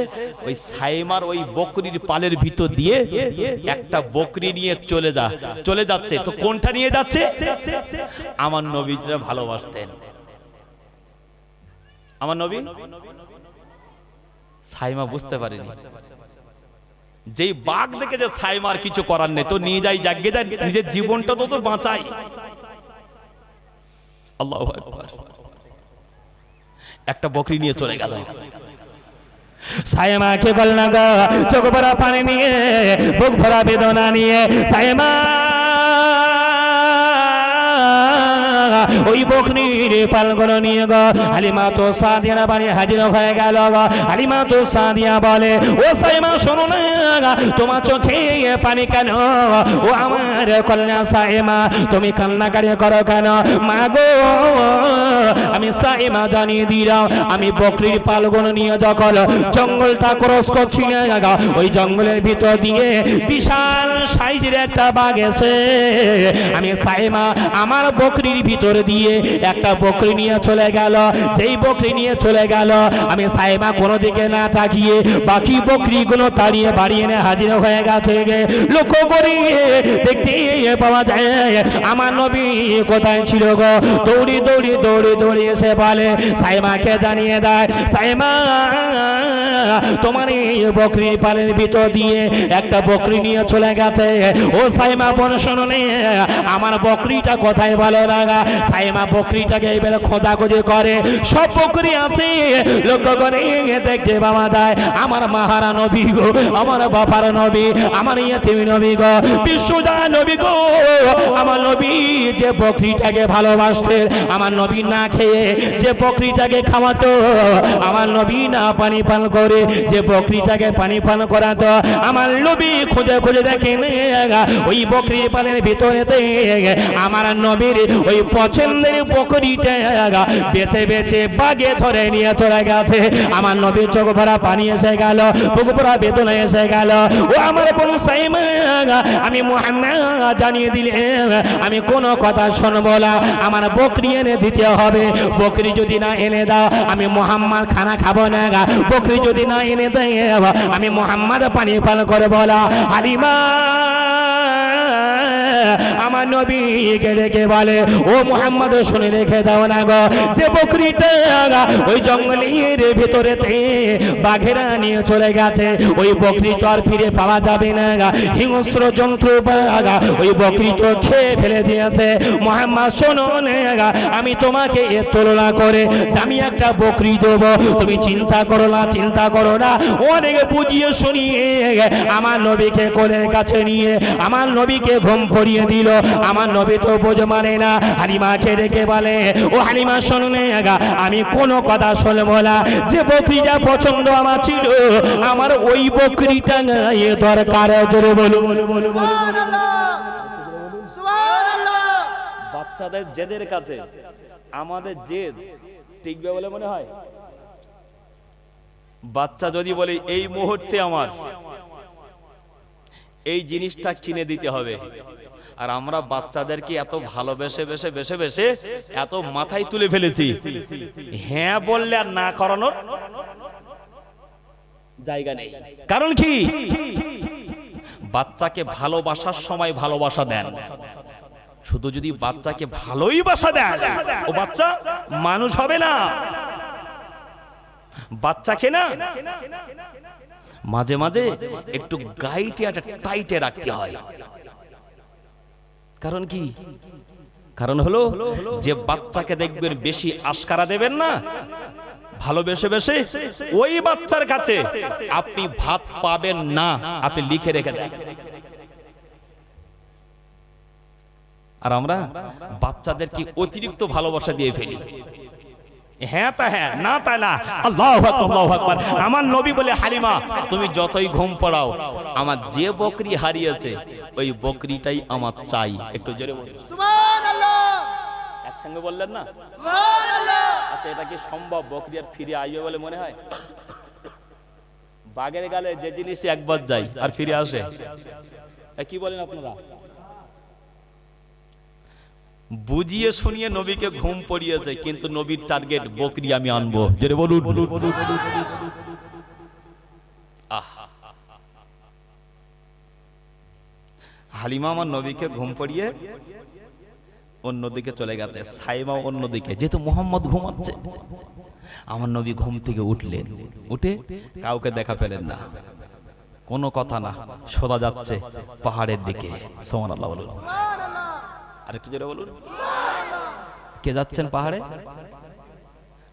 Speaker 2: ওই সাইমার ওই বকরির পালের ভিতর দিয়ে একটা বকরি নিয়ে চলে যাচ্ছে। তো কোনটা নিয়ে যাচ্ছে? আমার নবীরা ভালোবাসতেন। আমার নবী সাইমা বুঝতে পারেনি, যেই বাঘ দেখে যে সাইমার কিছু করার নেই, তো নিয়ে যাই, জাগিয়ে যায়, নিজের জীবনটা তো বাঁচাই। আল্লাহু আকবার। একটা বকরি নিয়ে চলে গেল।
Speaker 1: সাইমা কে বল না গো, চোখ ভরা পানি নিয়ে, বুক ভরা বেদনা নিয়ে সাইমা ওই বকরির পালগুলো নিয়ে গো হালিমাতু সাদিয়ার বাড়ি হাজির হয়ে গেল গো। হালিমাতু সাদিয়া বলে, ও সাইমা শোনো না, তোমার চোখে পানি কেন? ও আমার কন্যা সাইমা, তুমি কান্নাকারি করো কেন? মা গো, আমি সাইমা জানিয়ে দিলাম, আমি বকরির পালগুলো নিয়ে যখন জঙ্গলটা ক্রস করছি না, ওই জঙ্গলের ভিতর দিয়ে বিশাল সাইজের একটা বাঘ এসে আমি সাইমা আমার বকরির ভিতর ভিতর দিয়ে একটা বকরি নিয়ে চলে গেল। যেই বকরি নিয়ে চলে গেল, আমি সাইমা কোনো দিকে না তাকিয়ে বাকি বকরিগুলো তাড়িয়ে বাড়িয়ে এনে হাজির হয়ে গেছে। লক্ষ্য করি দেখতে পাওয়া যায় আমার নবী কোথায় ছিল গো। দৌড়ি দৌড়ি দৌড়ি দৌড়ি এসে বলে, সাইমাকে জানিয়ে দেয়, সাইমা তোমার এই বকরি পালের ভিতর দিয়ে একটা বকরি নিয়ে চলে গেছে। ও সাইমা বোন শোনো নে, আমার বকরিটা কোথায় ভালো লাগা। সাইমা বকরিটাকে এবারে খোঁজাখুঁজি করে, সব বকরি আছে। লক্ষ্য করে দেখতে পাওয়া যায় আমার মাহারা নবী গো, আমার বাবার নবী, আমার ইয়তিম নবী গো, বিশ্বজা নবী গো। আমার নবী যে বকরিটাকে ভালোবাসতেন, আমার নবী না খেয়ে যে বকরিটাকে খাওয়াতো, আমার নবী না পানি পান করে যে বকরিটাকে পানি পান করাতো, আমার নবী খুঁজে খুঁজে দেখেন ওই বকরি পালের ভিতরেতে আমার নবীর ওই পছন্দের বকরিটা বেছে বেছে বাগে ধরে নিয়ে চলে গেছে। আমার নবীর চোখ ভরা পানি এসে গেল, বুক ভরা বেদনা এসে গেল। ও আমার বোন সাইমা, আমি মুহাম্মদ জানিয়ে দিলে আমি কোনো কথা শুনবো না, আমার বকরি এনে দিতে হবে। বকরি যদি না এনে দাও আমি মুহাম্মদ খানা খাবো না। বকরি যদি না এনে দেয় আমি মুহাম্মদ পানি পান করে বলা। হালিমা আমার নবীকে ডেকে বলে, ও মুহাম্মদ শুনে রেখে দাও না গো, যে বকরিটা ওই জঙ্গলের ভিতরেতে বাঘেরা নিয়ে চলে গেছে, ওই বকরি তো আর ফিরে পাওয়া যাবে না। হিংস্র জন্তু বাঘ ওই বকরি তো খেয়ে ফেলে দিয়েছে। মুহাম্মদ শোনো না, আমি তোমাকে এর তুলনা করে আমি একটা বকরি দেবো, তুমি চিন্তা করো না, চিন্তা করো না। অনেক বুঝিয়ে শুনিয়ে আমার নবীকে কোলের কাছে নিয়ে আমার নবীকে ঘুম পড়িয়ে দিল। আমার নবী তো বোঝ মানে না। হালিমাকে ডেকে বলে, ও হালিমা শোনে, আমি কোনো কথা শুনবো না, যে বকরিটা পছন্দ আমার ছিল আমার ওই বকরিটা এ দরকার। জোরে বলুন।
Speaker 2: বাচ্চাদের জেদের কাছে আমাদের জেদ টিকবে বলে মনে হয়? বাচ্চা যদি বলে এই মুহূর্তে আমার এই জিনিসটা কিনে দিতে হবে, আর আমরা বাচ্চাদেরকে এত ভালোবেসে বেসে বেসে বেসে এত মাথায় তুলে ফেলেছি, হ্যাঁ বললে আর না করানোর জায়গা নেই। কারণ কি, বাচ্চাকে ভালোবাসার সময় ভালোবাসা দেন। শুধু যদি বাচ্চাকে ভালোই বাসা দেন, ও বাচ্চা মানুষ হবে না। বাচ্চাকে না মাঝে মাঝে একটু গাইটে একটা টাইটে রাখতে হয়। কারণ কি, কারণ হলো যে বাচ্চাকে দেখবেন বেশি আশকারা দেবেন না, ভালোবেসে বেসে ওই বাচ্চার কাছে আপনি ভাত পাবেন না, আপনি লিখে রেখে দেন। আর আমরা বাচ্চাদেরকে অতিরিক্ত ভালোবাসা দিয়ে ফেলি, হ্যাঁ তা হ্যাঁ, না তা না। আল্লাহু আকবার, আল্লাহু আকবার। আমার নবী বলে, হালিমা তুমি যতই ঘুম পড়াও, আমার যে বকরি হারিয়েছে ওই বকরিটাই আমার চাই। একটু জোরে বলুন সুবহানাল্লাহ। একসঙ্গে বললেন না সুবহানাল্লাহ? আচ্ছা, এটা কি সম্ভব বকরি আর ফিরে আসবে বলে মনে হয়? বাগের গালে যে জিনিস একবার যায় আর ফিরে আসে, কি বলেন আপনারা? বুঝিয়ে শুনিয়ে নবীকে ঘুম পড়িয়েছে, কিন্তু নবীর টার্গেট বকরি আমি আনবো। জোরে বলুন। হালিমা আমার নবীকে ঘুম পড়িয়ে অন্যদিকে চলে গেছে, সাইমা অন্যদিকে। যেহেতু মোহাম্মদ ঘুমাচ্ছে, আমার নবী ঘুম থেকে উঠলেন, উঠে কাউকে দেখা পেলেন না, কোনো কথা না, সোজা যাচ্ছে পাহাড়ের দিকে। সুবহানাল্লাহ বলুন। আরেকটু জোরে বলুন। কে যাচ্ছেন পাহাড়ে?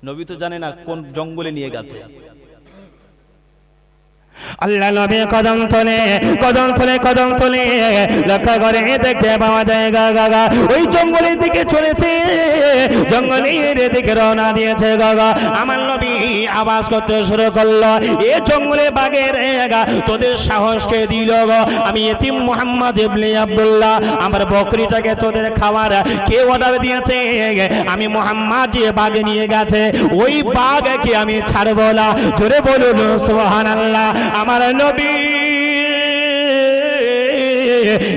Speaker 2: নবী তো জানে না কোন জঙ্গলে নিয়ে গেছে।
Speaker 1: আল্লাহ নবী কদম তোলে কদম তোলে কদম তোলে, লক্ষ্য করে দেখতে পাওয়া যায় গা ওই জঙ্গলের দিকে চলেছে, জঙ্গলের দিকে রওনা দিয়েছে গা। আমার নবী আওয়াজ করতে শুরু করলো, এ জঙ্গলে বাঘের গা তোদের সাহসকে দিল গো। আমি ইতিম মুহাম্মদ ইবনে আব্দুল্লাহ, আমার বকরিটাকে তোদের খাওয়ার কে অর্ডার দিয়েছে? আমি মুহাম্মদ যে বাঘে নিয়ে গেছে ওই বাঘকে আমি ছাড়বো না। জোরে বলুন সুবহানাল্লাহ। আমার নবী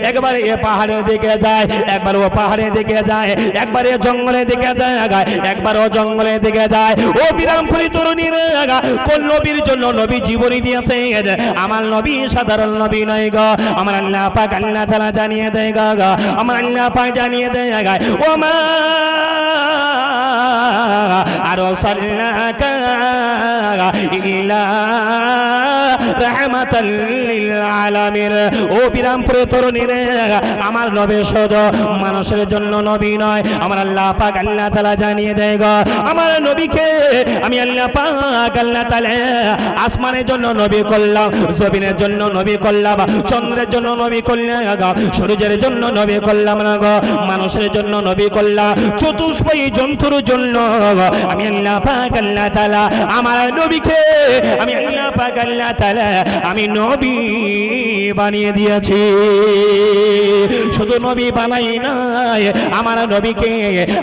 Speaker 1: একবার এ পাহাড়ের দিকে যায়, একবার ও পাহাড়ের দিকে যায়, একবার এ জঙ্গলের দিকে যায়, একবার ও জঙ্গলের দিকে যায়। ও বিরামপুরী তরুণীরা, কোন নবীর জন্য নবী জীবনী দিয়েছে? আমার নবী সাধারণ নবী নয় গো, আমার আল্লাহ পাক আল্লাহ তাআলা জানিয়ে দেয় গো, আমার আল্লাহ পাক জানিয়ে দেয় ও মা আরসালনাকা ইল্লা রাহমাতাল লিল আলামিন। ও বিরামপুরের তরুণীরা, আমার নবী শুধু মানুষের জন্য নবী নয়, আমার আল্লাহ পাক আল্লাহ তাআলা জানিয়ে দেয় গো, আমার নবীকে আমি আল্লাহ পাক আল্লাহ তাআলা আসমানের জন্য নবী করলাম, জমিনের জন্য নবী করলাম, চন্দ্রের জন্য নবী করলাম, সূর্যের জন্য নবী করলাম না গো, মানুষের জন্য নবী করলাম, চতুষ্পয়ী জন্তুর জন্য আমি আল্লাহ পাক আল্লাহ তাআলা আমার নবীকে আমি আল্লাহ পাক আল্লাহ তাআলা আমি নবী বানিয়ে দিয়েছি। শুধু নবী বানাই নাই, আমার নবীকে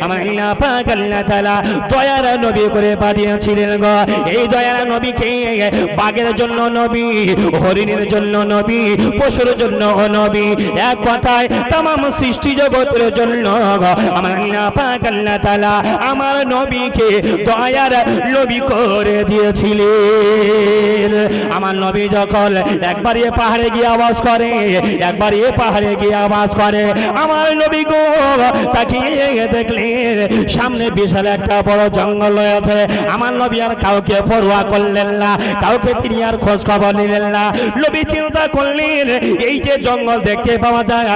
Speaker 1: আমার আল্লাহ পাক আল্লাহ তাআলা দয়ার নবী করে পাঠিয়েছিলেন গো। এই দয়ার নবীকে বাঘের জন্য নবী, হরিণের জন্য নবী, পশুর জন্য নবী, এক কথায় तमाम সৃষ্টি জগতের জন্য আমার আল্লাহ পাক আল্লাহ তাআলা আমার নবীকে দয়ার নবী করে দিয়েছিলেন। আমার নবী যখন একবার এ পাহাড়ে গিয়ে আওয়াজ করে, একবার এ পাহাড়ে গিয়ে আওয়াজ করে, আমার নবী গো তাকিয়ে দেখলেন সামনে বিশাল একটা বড় জঙ্গল আছে। আমার নবী আর কাউকে পরোয়া করলেন না, কাউকে তিনি আর খোঁজ খবর নিলেন না। নবী চিন্তা করলেন এই যে জঙ্গল দেখতে পাওয়া যায়,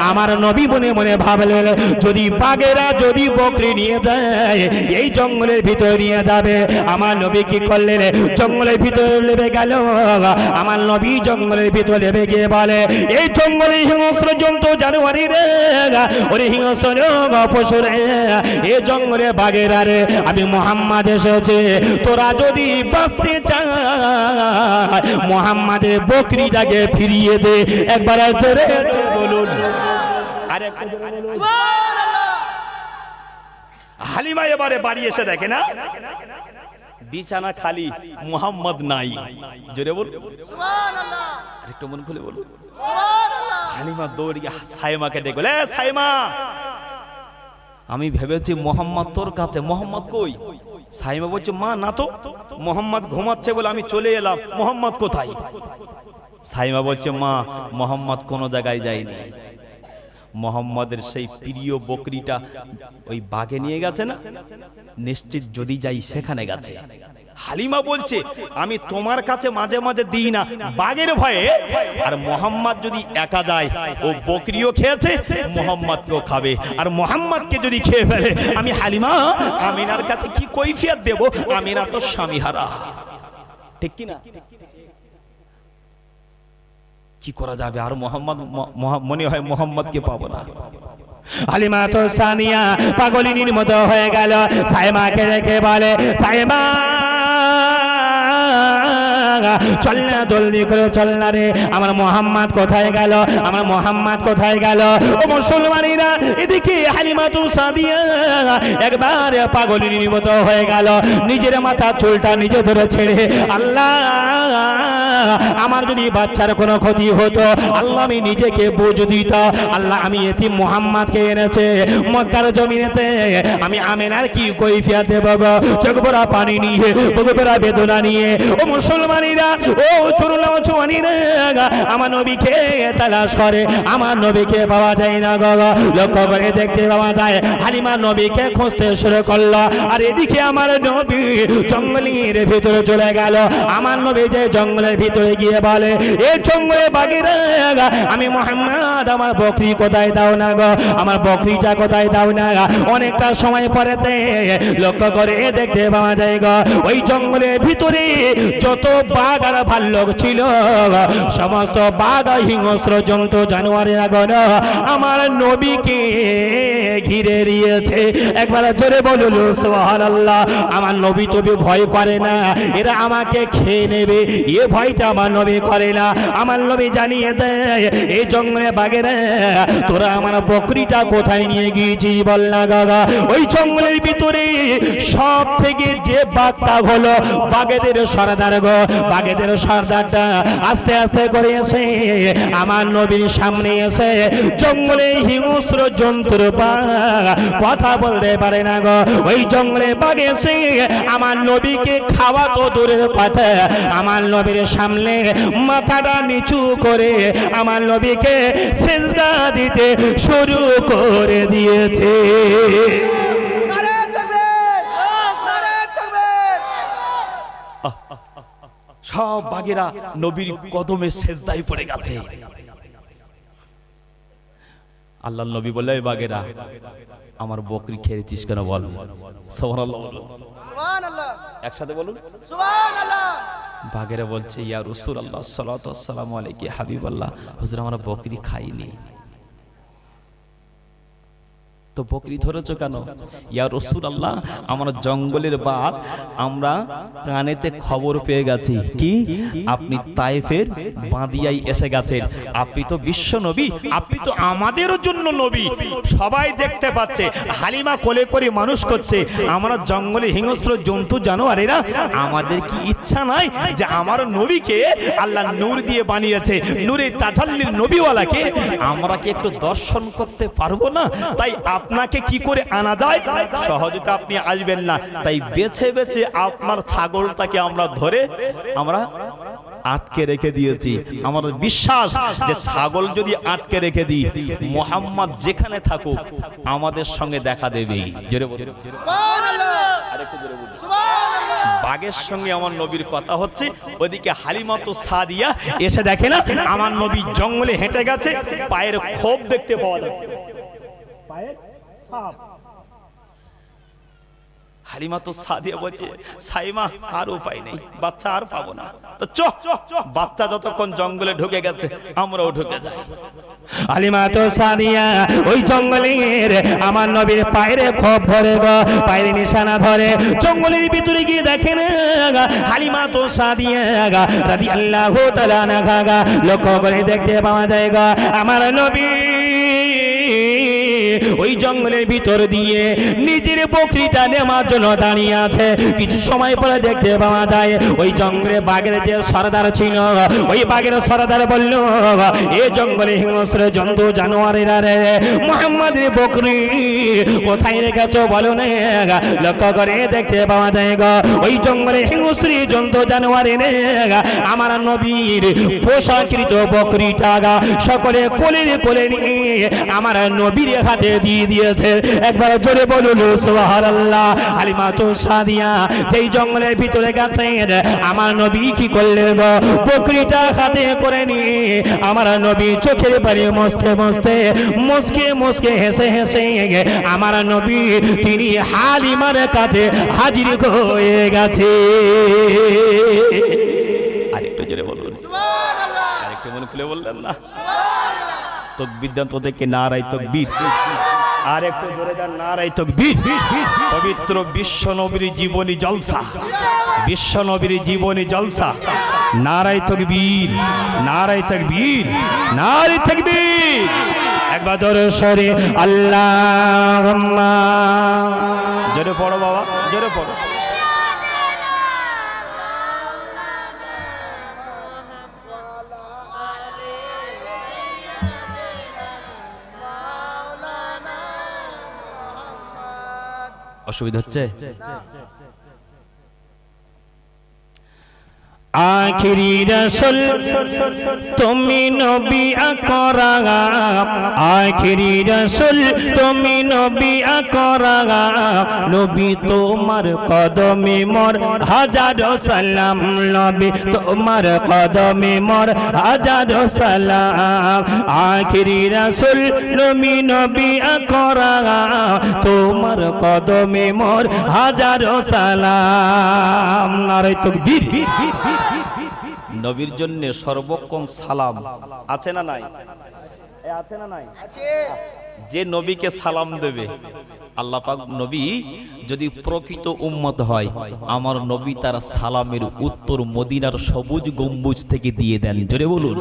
Speaker 1: আমার নবী মনে মনে ভাবলেন যদি বাঘেরা যদি বকরি নিয়ে যায় এই জঙ্গলের ভিতরে নিয়ে যাবে। আমার নবী কি করলেন? জঙ্গলের ভিতরে নেমে গেল। আমার নবী জঙ্গলের ভিতরে নেমে গিয়ে বলে এই জঙ্গলে হিংস্র জন্তু জানোয়ারি রে, ওরে হিংস্র পশু রে, এই জঙ্গলে বাঘেরা রে, আমি মুহাম্মদ এসেছে, তোরা যদি বাঁচতে চাস মুহাম্মাদের বকরিটাকে ফিরিয়ে দে। একবার জোরে বলুন, আরে
Speaker 2: হালিমা এবারে বাড়ি এসে দেখে না বিছানা খালি, মুহাম্মদ নাই। জোরে বল সুবহানাল্লাহ, আরেকটু মন খুলে বলুন সুবহানাল্লাহ। হালিমা দৌড়ে গিয়ে সাইমাকে ডেকে বলে সাইমা, আমি ভেবেছি মুহাম্মদ তোর কাছে, মুহাম্মদ কই? সাইমা বলছে মা না তো, মুহাম্মদ ঘুমাচ্ছে বলে আমি চলে এলাম, মুহাম্মদ কোথায়? সাইমা বলছে মা মুহাম্মদ কোনো জায়গায় যায়নি, মুহাম্মাদের সেই প্রিয় বকরিটা ওই বাগে নিয়ে গেছে না, নিশ্চিত যদি যাই সেখানে গেছে। হালিমা বলছে আমি তোমার কাছে মাঝে মাঝে দিই না বাগের ভয়ে, আর মুহাম্মদ যদি একা যায় ও বকরিও খেয়েছে মুহাম্মদকেও খাবে, আর মুহাম্মদকে যদি খেয়ে ফেলে আমি হালিমা আমিনার কাছে কি কৈফিয়ত দেব? আমিনা তো স্বামী হারা, ঠিক কি না? কি করা যাবে? আর মুহাম্মদ মনে হয় মুহাম্মদকে পাবো না।
Speaker 1: হালিমা তো সানিয়া পাগলিনীর মতো হয়ে গেল। সাইমাকে রেখে বলে সাইমা চল না, জলদি করে চল না রে, আমার মুহাম্মদ কোথায় গেল, আমার মুহাম্মদ কোথায় গেল? ও মুসলমানেরা, এদিকে হালিমা তো সাদিয়া একবার পাগলিনীর মতো হয়ে গেল, নিজের মাথা চুলটা নিজে ধরে ছেড়ে আল্লাহ আমার যদি বাচ্চার কোনো ক্ষতি হতো আল্লাহ আমি নিজেকে বুঝ দিত, আল্লাহ আমি এতিম মুহাম্মদকে এনেছে মক্কার জমিনেতে, আমি আমিনার কি কৈফিয়ত দেব গো? চোখ ভরা পানি নিয়ে, বুক ভরা বেদনা নিয়ে ও মুসলমানেরা, ও তরুণ জওয়ানেরা, আমার নবীকে তালাশ করে, আমার নবীকে পাওয়া যায় না গো। লক্ষ্য করে দেখতে পাওয়া যায় হালিমা নবীকে খুঁজতে শুরু করলো, আর এদিকে আমার নবী জঙ্গলের ভিতরে চলে গেল। আমার নবী যে জঙ্গলের ভিতরে গিয়ে বলে এই জঙ্গলে বাগেরা আমি মুহাম্মদ আমার বকরি কোথায় দাও না গো, আমার বকরিটা কোথায় দাও না। অনেকটা সময় পরেতে লক্ষ্য করে দেখতে পাওয়া যায় গো ওই জঙ্গলের ভিতরে যত বাঘ আর ভাল্লুক ছিল সমস্ত বাঘ হিংস্র জন্তু জানোয়ারেরা গণ আমার নবীকে ঘিরে দিয়েছে। একবার জোরে বলুন সুবহানাল্লাহ। আমার নবী তো ভয় করে না, এরা আমাকে খেয়ে নেবে এ ভয়টা আমার নবী করে না। আমার নবী জানিয়ে দেয় এই জঙ্গলে বাঘেরা তোরা আমার বকরিটা কোথায় নিয়ে গিয়েছি বল না গাগা। ওই জঙ্গলের ভিতরে সব থেকে যে বাঘটা হলো বাঘেদের সরদার গো, বাঘেদের সর্দারটা আস্তে আস্তে করে এসে আমার নবীর সামনে এসে জঙ্গলে হিংস্র জন্তুর কথা বলতে পারে না গো, ওই জঙ্গলে বাঘ এসে আমার নবীকে খাওয়া তো দূরের কথা, আমার নবীর সামনে মাথাটা নিচু করে আমার নবীকে সিজদা দিতে শুরু করে দিয়েছে।
Speaker 2: সব বাঘেরা নবীর কদমে সেজদায় পড়ে গেছে। আল্লাহর নবী বললে, বাঘেরা আমার বকরি খেয়েছিস কেন বল? সুবহানাল্লাহ বলুন, সুবহানাল্লাহ, একসাথে বলুন সুবহানাল্লাহ। বাঘেরা বলছে, ইয়া রাসূলুল্লাহ সাল্লাল্লাহু আসসালামু আলাইহি হাবিবাল্লাহ, হুজুর আমরা বকরি খাইনি। তো বকরি ধরেছো কেন? ইয়া রাসূলুল্লাহ আমরা জঙ্গলের বাঘ, আমরা কানেতে খবর পেয়ে গেছি কি আপনি তায়েফের বাঁদিয়ায় এসে গেছেন, আপনি তো বিশ্ব নবী, আপনি তো আমাদের জন্য নবী, সবাই দেখতে পাচ্ছে, হালিমা কোলে করে মানুষ করছে, আমরা জঙ্গলে হিংস্র জন্তু জানোয়ারেরা, আমাদের কি ইচ্ছা নাই যে আমার নবীকে আল্লাহ নূর দিয়ে বানিয়েছে, নূরে তাজাল্লির নবীওয়ালাকে আমরা কি একটু দর্শন করতে পারবো না? তাই আপনাকে কি করে আনা যায়? সহজে তো আপনি আসবেন না, তাই বেছে বেছে আপনার ছাগলটাকে আমরা ধরে আমরা আটকে রেখে দিয়েছি। আমাদের বিশ্বাস যে ছাগল যদি আটকে রেখে দিই, মুহাম্মদ যেখানে থাকুক আমাদের সঙ্গে দেখা দেবেই। জোরে বলুন সুবহানাল্লাহ, আরেকটু জোরে বলুন সুবহানাল্লাহ। বাঘের সঙ্গে আমার নবীর কথা হচ্ছে, ওদিকে হালিমাতু সাদিয়া এসে দেখে না আমার নবী জঙ্গলে হেঁটে গেছে, পায়ের খোপ দেখতে পাওয়া যাচ্ছে, পায়ের ছাপ। হালিমাতু সাদিয়া বলছে, সাইমা আর উপায় নেই, বাচ্চা আর পাবো না, তো চ বাচ্চা যতক্ষণ জঙ্গলে ঢুকে গেছে আমরাও ঢুকে যাই।
Speaker 1: হালিমাতু সাদিয়া ওই জঙ্গলের আমার নবীর পায়ের খোপ ধরে গো, পায়ের নিশানা ধরে জঙ্গলের ভিতরে গিয়ে দেখেন হালিমাতু সাদিয়া রাদিয়াল্লাহু তাআলা আনহা লক্ষ্য করে দেখতে পাওয়া যায় গো আমার নবী ওই জঙ্গলের ভিতর দিয়ে নিজের বকরিটা নেওয়ার জন্য দাঁড়িয়ে আছে। কিছু সময় পরে দেখতে পাওয়া যায় ওই জঙ্গলে বাঘের যে সরদার ছিল, ওই বাঘের সরদার বলল, এ জঙ্গলে হিংস্র জন্তু জানোয়ারেরা রে, মুহাম্মাদের বকরি কোথায় রেখেছো বলো না? লক্ষ্য করে দেখতে পাওয়া যায় গো ওই জঙ্গলে হিংস্র জন্তু জানোয়ারে আমার নবীর পোষাকৃত বকরিটা সকলে কোলে নিয়ে আমার নবীর হাতে দিয়ে দিয়েছে। একবার জোরে বলুন সুবহানাল্লাহ। হালিমাতু সাদিয়া যেই জঙ্গলের ভিতরে গেছেন, আমার নবী কি করলেন গো, বকরিটা হাতে করে নিয়ে আমার নবী চোখের পানি মুছতে মুছতে মুসকে মুসকে হেসে হেসে আমার নবী তিনি হালিমার কাছে হাজির হয়ে গেছে।
Speaker 2: আরেকটু জোরে বলুন সুবহানাল্লাহ, আরেকটু মন খুলে বললেন না সুবহানাল্লাহ। তাকবীর দেন তোদেরকে, নারায়ে তাকবীর, আর একটু জোরে দেন নারায়ে তাকবীর। পবিত্র বিশ্ব নবীর জীবনী জলসা, বিশ্ব নবীর জীবনী জলসা, নারায়ে তাকবীর, নারায়ে তাকবীর, নারায়ে তাকবীর। একবার জোরে সরে আল্লাহুম্মা, জোরে পড়ো বাবা, জোরে পড়ো। অসুবিধা হচ্ছে?
Speaker 1: আখিরি রাসূল তুমি নবী আকরাম, আখিরি রাসূল তুমি নবী আকরাম, নবী তোমার কদমে মোর হাজারো সালাম, নবী তোমার কদমে মোর হাজারো সালাম। আখিরি রাসূল তুমি নবী আকরাম, তোমার কদমে মোর হাজারো সালাম। নারায়ে তাকবীর।
Speaker 2: নবীর জন্য সর্বক্ষণ সালাম আছে না নাই? আছে না নাই? আছে। যে নবীকে সালাম দেবে আল্লাহ পাক, নবী যদি প্রকৃত উম্মত হয়, আমার নবী তার সালামের উত্তর মদিনার সবুজ গম্বুজ থেকে দিয়ে দেন। জোরে বলুন,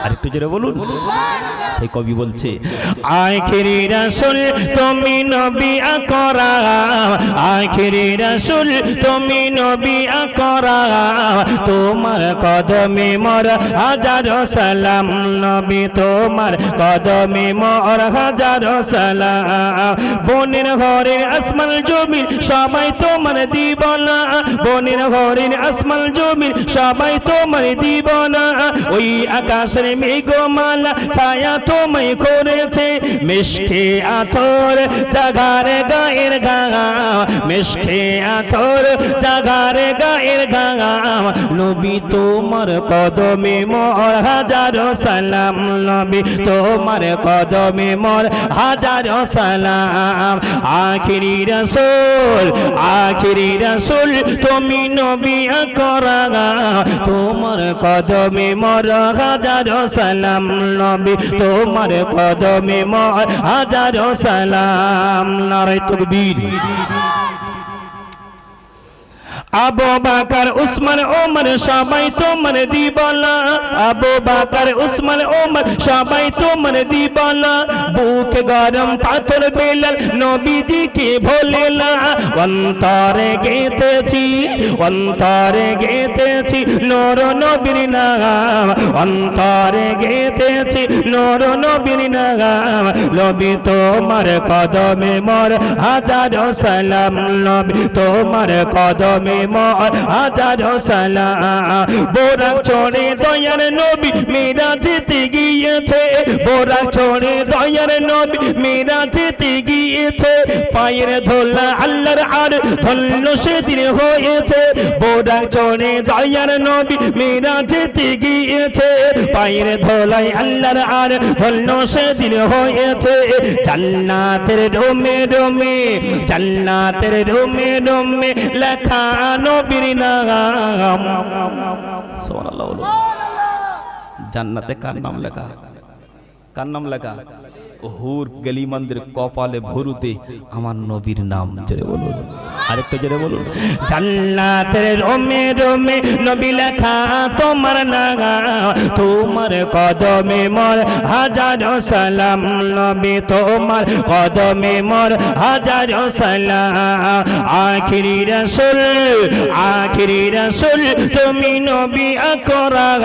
Speaker 2: আর একটু জোরে বলুন। এই কবি বলছে
Speaker 1: আখিরি রাসূল তুমি নবী আকরাম, আখিরি রাসূল তুমি নবী আকরাম, তোমার কদমে মোর হাজারো সালাম, নবী তোমার কদমে মোর হাজারো সালাম। বনের ঘরের আসমান জমিন সবাই তোমার দিবানা, বনের ঘরের আসমান জমিন সবাই তোমার দিবানা। ওই আকাশের মেঘমালা ছায়া তোমায় করেছে, মিশকে আতর জাগার গায়ের গাম, মিশকে আতর জাগার গায়ের গাম। নবী তোমার কদমে মোর হাজারো সালাম, নবী তোমার কদমে মোর হাজারো সালাম। আখিরি রাসূল, আখিরি রাসূল তুমি নবী আকরাম, তোমার কদমে মোর হাজারো সালাম, নবী তোমার কদমে মোর হাজারো সালাম। নারে তাকবীর। আবু বকর উসমান ওমর সবাই তোমার দিবানা, আবু বকর উসমান ওমর সবাই তোমার দিবানা। বুক গরম পাথর বেলাল নবীজিকে ভোলে না, অন্তরে গেঁথেছি, অন্তরে গেঁথেছি নূর নবীর নাম, অন্তরে গেঁথেছি নূর নবীর নাম। নবী তোমার কদমে মোর হাজারো সালাম, নবী তোমার কদমে মোর হাজারো সালাম। বোরাক চড়ে দয়ার নবী মিরাজেতে গিয়েছে, বোরাক চড়ে দয়ার নবী মিরাজেতে গিয়েছে। পায়ের ধুলা আল্লাহর আর ধন্য সেদিন হয়েছে, বোরাক চড়ে দয়ার নবী মিরাজেতে গিয়েছে। পায়ের ধুলায় আল্লাহর আর ধন্য সেদিন হয়েছে। জান্নাতের রোমে রোমে, জান্নাতের রোমে রোমে লেখা নবীর নাম।
Speaker 2: সুবহানাল্লাহ। জান্নাতে কার নাম লেখা? কার নাম লেখা? হুর গলিমন্দির কপালে ভরুতে আমার নবীর নাম। জোরে বলুন, আরেকটা জোরে বলুন।
Speaker 1: জান্নাতের রোমে রোমে নবী লেখা তোমার নাম, তোমার কদমে মোর হাজারো সালাম, নবী তোমার কদমে মোর হাজারো সালাম। আখিরি রাসূল, আখিরি রাসূল তুমি নবী আকরাম,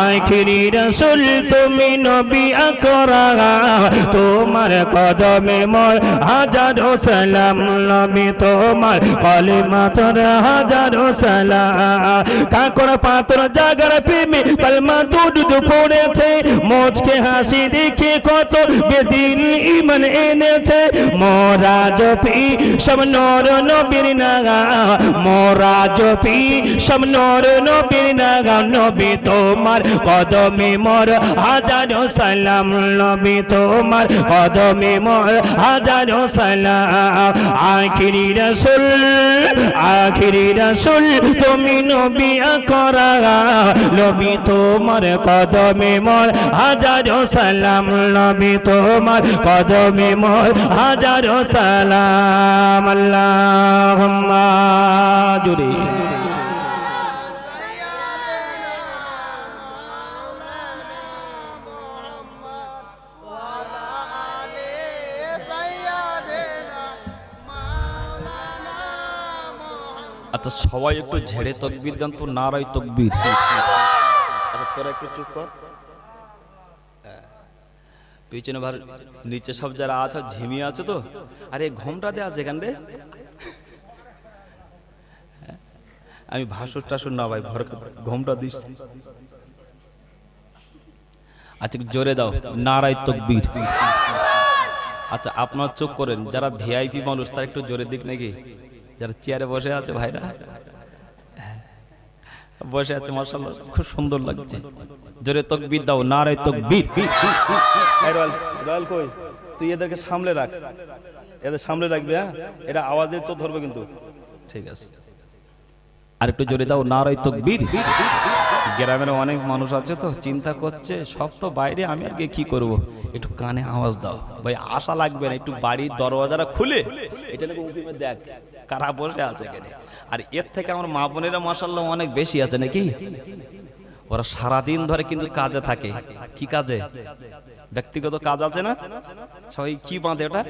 Speaker 1: আখিরি রাসূল তুমি নবী আকরাম, তোমার কদমে মোর হাজারো সালাম, নবী তোমার কলিমা তোর হাজারো সালাম। কাকর পাথর জাগার প্রেমে কলমা দুধ পড়েছে, মোচকে হাসি দেখে কত বেদিন ঈমান এনেছে। মোরা জপি সব নূর নবীর নাম, মোরা জপি সব নূর নবীর নাম। নবী তোমার কদমে মোর হাজারো সালাম, নবী তোমার কদমে মোর হাজারো সালাম। আখিরি রাসূল, আখিরি রাসূল তুমি নবী আকরাম, নবী তোমার কদমে মোর হাজারো সালাম, নবী তোমার কদমে মোর হাজারো সালাম। আল্লাহুম্মা জুরি।
Speaker 2: আচ্ছা সবাই একটু ঝেড়ে তাকবীর দেন তো, নারায়ে তাকবীর। আচ্ছা তোরা একটু চুপ কর। পিছনে ভার নিচে সব যারা আছে ঝিমিয়ে আছে তো, আরে ঘোমটা দেয়া আছে কেন রে? আমি ভাসুর টাসুর না ভাই, ভর ঘোমটা দিস। আচ্ছা জোরে দাও নারায়ে তাকবীর। আচ্ছা আপনার চোখ করেন, যারা ভিআইপি মানুষ তারা একটু জোরে দিক নাকি? যারা চেয়ারে বসে আছে ভাইরা বসে আছে, মাশাআল্লাহ খুব সুন্দর লাগছে। জোরে তাকবীর দাও, নারায়ে তাকবীর। রয়্যাল কই, তুই এদেরকে সামলে রাখ, এদের সামলে রাখবি। হ্যাঁ, এরা আওয়াজ দিয়ে তো ধরবে কিন্তু। ঠিক আছে, আরেকটু জোরে দাও নারায়ে তাকবীর। গ্রামের অনেক মানুষ আছে তো চিন্তা করছে সব তো বাইরে, আমি আর কি করব, একটু কানে আওয়াজ দাও ভাই। আশা লাগবে না, একটু বাড়ির দরওয়াজাটা খুলে এটা নাকি উঁকিমে দেখ কারা বসে আছে এখানে। আর এর থেকে আমার মা বোনেরা মাশাআল্লাহ অনেক বেশি আছে নাকি? ওরা সারাদিন ধরে কিন্তু কাজে থাকে। কি কাজে? ব্যক্তিগত কাজ আছে না, সবাই কি বাঁধে ওটা,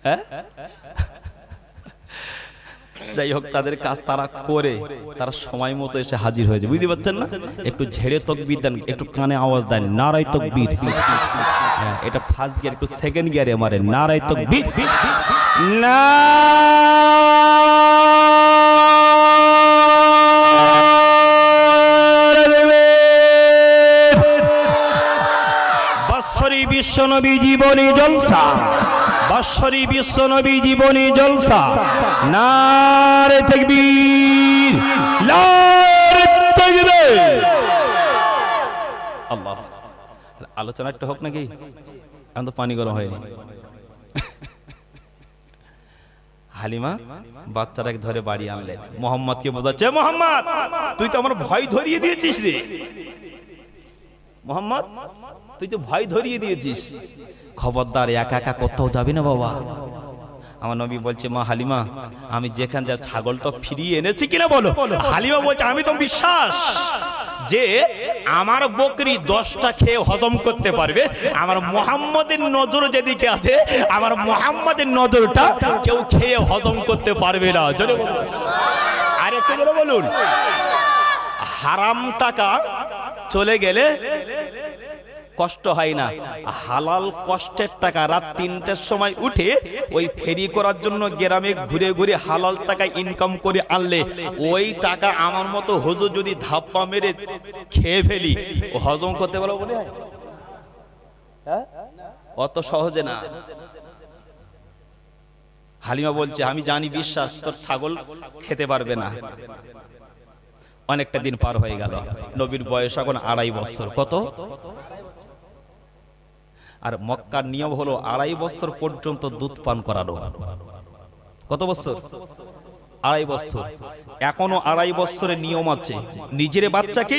Speaker 2: হ্যাঁ? যাই হোক, তাদের কাজ তারা করে তারা সময় মতো এসে হাজির হয়েছে, বুঝতে পারছেন না? একটু ঝেড়ে তকবীর দেন, একটু কানে আওয়াজ দেন, নারায়ে তকবীর। হ্যাঁ, এটা ফার্স্ট গিয়ার, একটু সেকেন্ড গিয়ারে মারে, নারায়ে তকবীর।
Speaker 1: না বাৎসরিক বিশ্বনবী জীবনী জলসা, বাৎসরিক বিশ্বনবী জীবনী জলসা, নারে তাকবীর, নারে তাকবীর।
Speaker 2: আল্লাহ, আলোচনা একটা হোক নাকি? এখন তো পানি গরম হয়নি। হালিমা বাচ্চাটাকে ধরে বাড়ি আনলেন, মোহাম্মদকে বোঝাচ্ছে, মোহাম্মদ তুই তো আমার ভয় ধরিয়ে দিয়েছিস রে, মোহাম্মদ তুই তো ভয় ধরিয়ে দিয়েছিস, খবরদার একা একা কোথাও যাবি না বাবা। আমার নবী বলছে, মা হালিমা আমি যেখান যা ছাগলটা ফিরিয়ে এনেছি কিনা বলো। হালিমা বলছে, আমি তো বিশ্বাস যে আমার বকরি 10টা খেয়ে হজম করতে পারবে, আমার মোহাম্মদের নজর যেদিকে আছে, আমার মোহাম্মদের নজরটা কেউ খেয়ে হজম করতে পারবে না। আরে একটু বলে বলুন, হারাম টাকা চলে গেলে কষ্ট হয় না, হালাল কষ্টের টাকা রাত 3টার সময় উঠে ওই ফেরি করার জন্য গ্রামে ঘুরে ঘুরে হালাল টাকা ইনকাম করে আনলে ওই টাকা আমার মতো হুজুর যদি ধাপ্পা মেরে খেয়ে ফেলি, ও হজম করতে পারবো বলে অত সহজে না। হালিমা বলছে, আমি জানি বিশ্বাস তোর ছাগল খেতে পারবে না। অনেকটা দিন পার হয়ে গেল, নবীর বয়স এখন 2.5 বছর। কত? আর মক্কার নিয়ম হলো 2.5 বছর পর্যন্ত দুধ পান করানো। কত বছর? 2.5 বছর। এখনো 2.5 বছরের নিয়ম আছে, নিজের বাচ্চাকে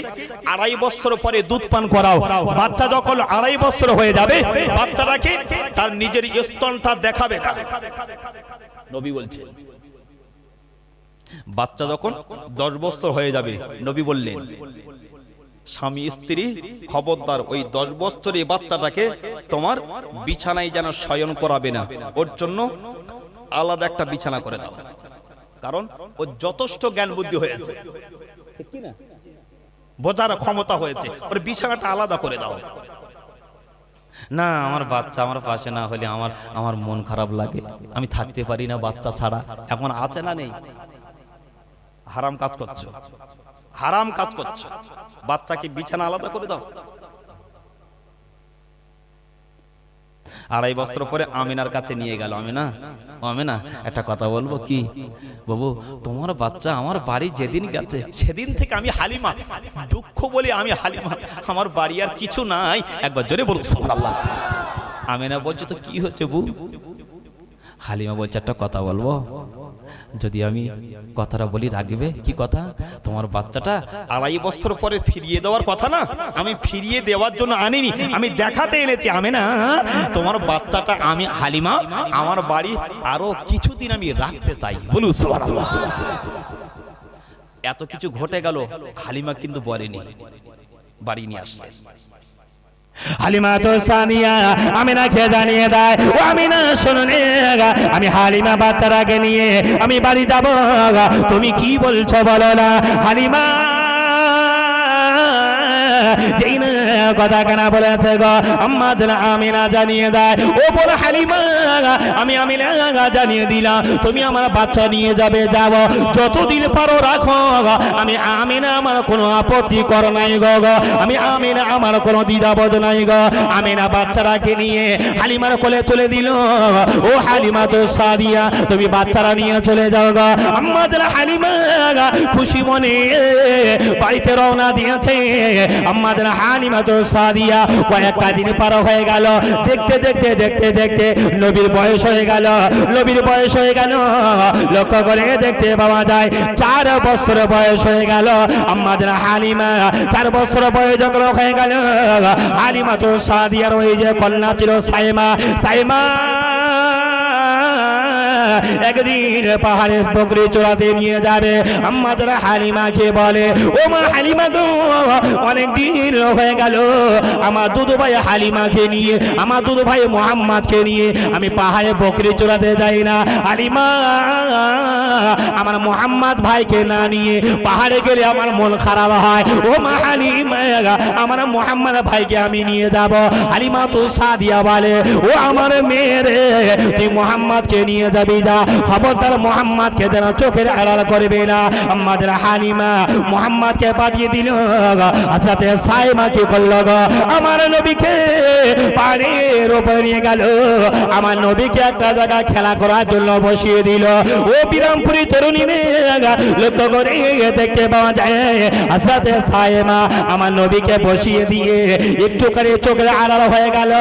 Speaker 2: 2.5 বছর পরে দুধ পান করাও। বাচ্চা যখন 2.5 বছর হয়ে যাবে, বাচ্চাটাকে তার নিজের স্তনটা দেখাবে না। নবী বলছেন, বাচ্চা যখন 10 বছর হয়ে যাবে, নবী বললেন স্বামী স্ত্রী খবরদার ওই 10 বছরের বাচ্চাটাকে তোমার বিছানায় যেন শয়ন করাবে না, ওর জন্য আলাদা একটা বিছানা করে দাও, কারণ ও যথেষ্ট জ্ঞান বুদ্ধি হয়েছে, ঠিক কি না, বোঝার ক্ষমতা হয়েছে, ওর বিছানাটা আলাদা করে দাও। না আমার বাচ্চা আমার পাশে না হলে আমার মন খারাপ লাগে, আমি থাকতে পারি না বাচ্চা ছাড়া। এখন আছে না নেই? হারাম কাজ করছো, হারাম কাজ করছো, বাচ্চাকে বিছানা আলাদা করে দাও। 2.5 বছর পরে আমিনার কাছে নিয়ে গেল। আমিনা একটা কথা বলবো কি বাবু, তোমার বাচ্চা আমার বাড়ি যেদিন গেছে সেদিন থেকে আমি হালিমা দুঃখ বলি, আমি হালিমা আমার বাড়ি আর কিছু নাই। একবার জোরে বলুন সুবহানাল্লাহ। আমিনা বলছে, তো কি হচ্ছে বউ? হালিমা বলছে, একটা কথা বলবো, যদি আমি কথাটা বলি রাখবে? কি কথা? তোমার বাচ্চাটা 2.5 বছর পরে ফিরিয়ে দেওয়ার কথা না, আমি ফিরিয়ে দেওয়ার জন্য আনিনি, আমি দেখাতে এনেছি। আমি না তোমার বাচ্চাটা আমি হালিমা আমার বাড়ি আরো কিছুদিন আমি রাখতে চাই। বলুন সুবহানাল্লাহ। এত কিছু ঘটে গেল, হালিমা কিন্তু বলেনি, বাড়ি নিয়ে আসলেন।
Speaker 1: হালিমা তো সানিয়া আমিনাকে জানিয়ে দেয়, ও আমিনা শোনো নে, আমি হালিমা বাচ্চাটাকে নিয়ে আমি বাড়ি যাব, তুমি কি বলছো বলো না। হালিমা যেই না কথা কেনা বলেছে গো, আম্মা আমিনা জানিয়ে দেয়, ও বড় হালিমা আমি আমিনা জানিয়ে দিলাম, তুমি আমার বাচ্চা নিয়ে যাবে, যাও যতদিন পারো রাখো, আমি আমিনা আমার কোনো আপত্তি কর নাই গো, আমি আমিনা আমার কোনো দ্বিধাবোধ নাই গো। আমিনা বাচ্চাটাকে নিয়ে হালিমার কোলে তুলে দিল। ও হালিমা তো সাদিয়া, তুমি বাচ্চারা নিয়ে চলে যাও গো। আম্মা হালিমা খুশি মনে বাড়িতে রওনা দিয়েছে। আম্মা হালিমা তো সাদিয়া কয়েকটা দিন পার হয়ে গেল, দেখতে দেখতে দেখতে দেখতে নবীর বয়স হয়ে গেল। নবীর বয়স হয়ে গেল, লক্ষ্য করে দেখতে পাওয়া যায় 4 বছর বয়স হয়ে গেল। আমাদের হালিমা 4 বছর বয়স যখন হয়ে গেল, হালিমা তো সাদিয়ার ওই যে কন্যা ছিল সাইমা, সাইমা একদিন পাহাড়ের বকরি চড়াতে নিয়ে যাবে। আম্মা যারা হালিমাকে বলে, ও মা হালিমা গো, অনেক দিন হয়ে গেল আমার দুধ ভাই হালিমাকে নিয়ে, আমার দুধ ভাই মোহাম্মদকে নিয়ে আমি পাহাড়ে বকরি চড়াতে যাই না। হালিমা, আমার মোহাম্মদ ভাইকে না নিয়ে পাহাড়ে গেলে আমার মন খারাপ হয়। ও মা হালিমা, আমার মোহাম্মদ ভাইকে আমি নিয়ে যাব। হালিমা তো সাদিয়া বলে, ও আমার মেয়ে রে, তুই মোহাম্মদকে নিয়ে যাবি, যা, খবরদার মোহাম্মদকে যেন চোখের আড়াল করবে না। আম্মা যারা হালিমা মোহাম্মদকে পাঠিয়ে দিল। হযরতে সাইমা কি করলো গো, আমার নবীকে পাহাড়ের উপরে নিয়ে গেল। আমার নবীকে একটা জায়গায় খেলা করার জন্য বসিয়ে দিল। ও বিরামপুরি তরুণী লক্ষ্য করে দেখতে পাওয়া যায় হযরতে সাইমা আমার নবীকে বসিয়ে দিয়ে একটু করে চোখের আড়াল হয়ে গেল।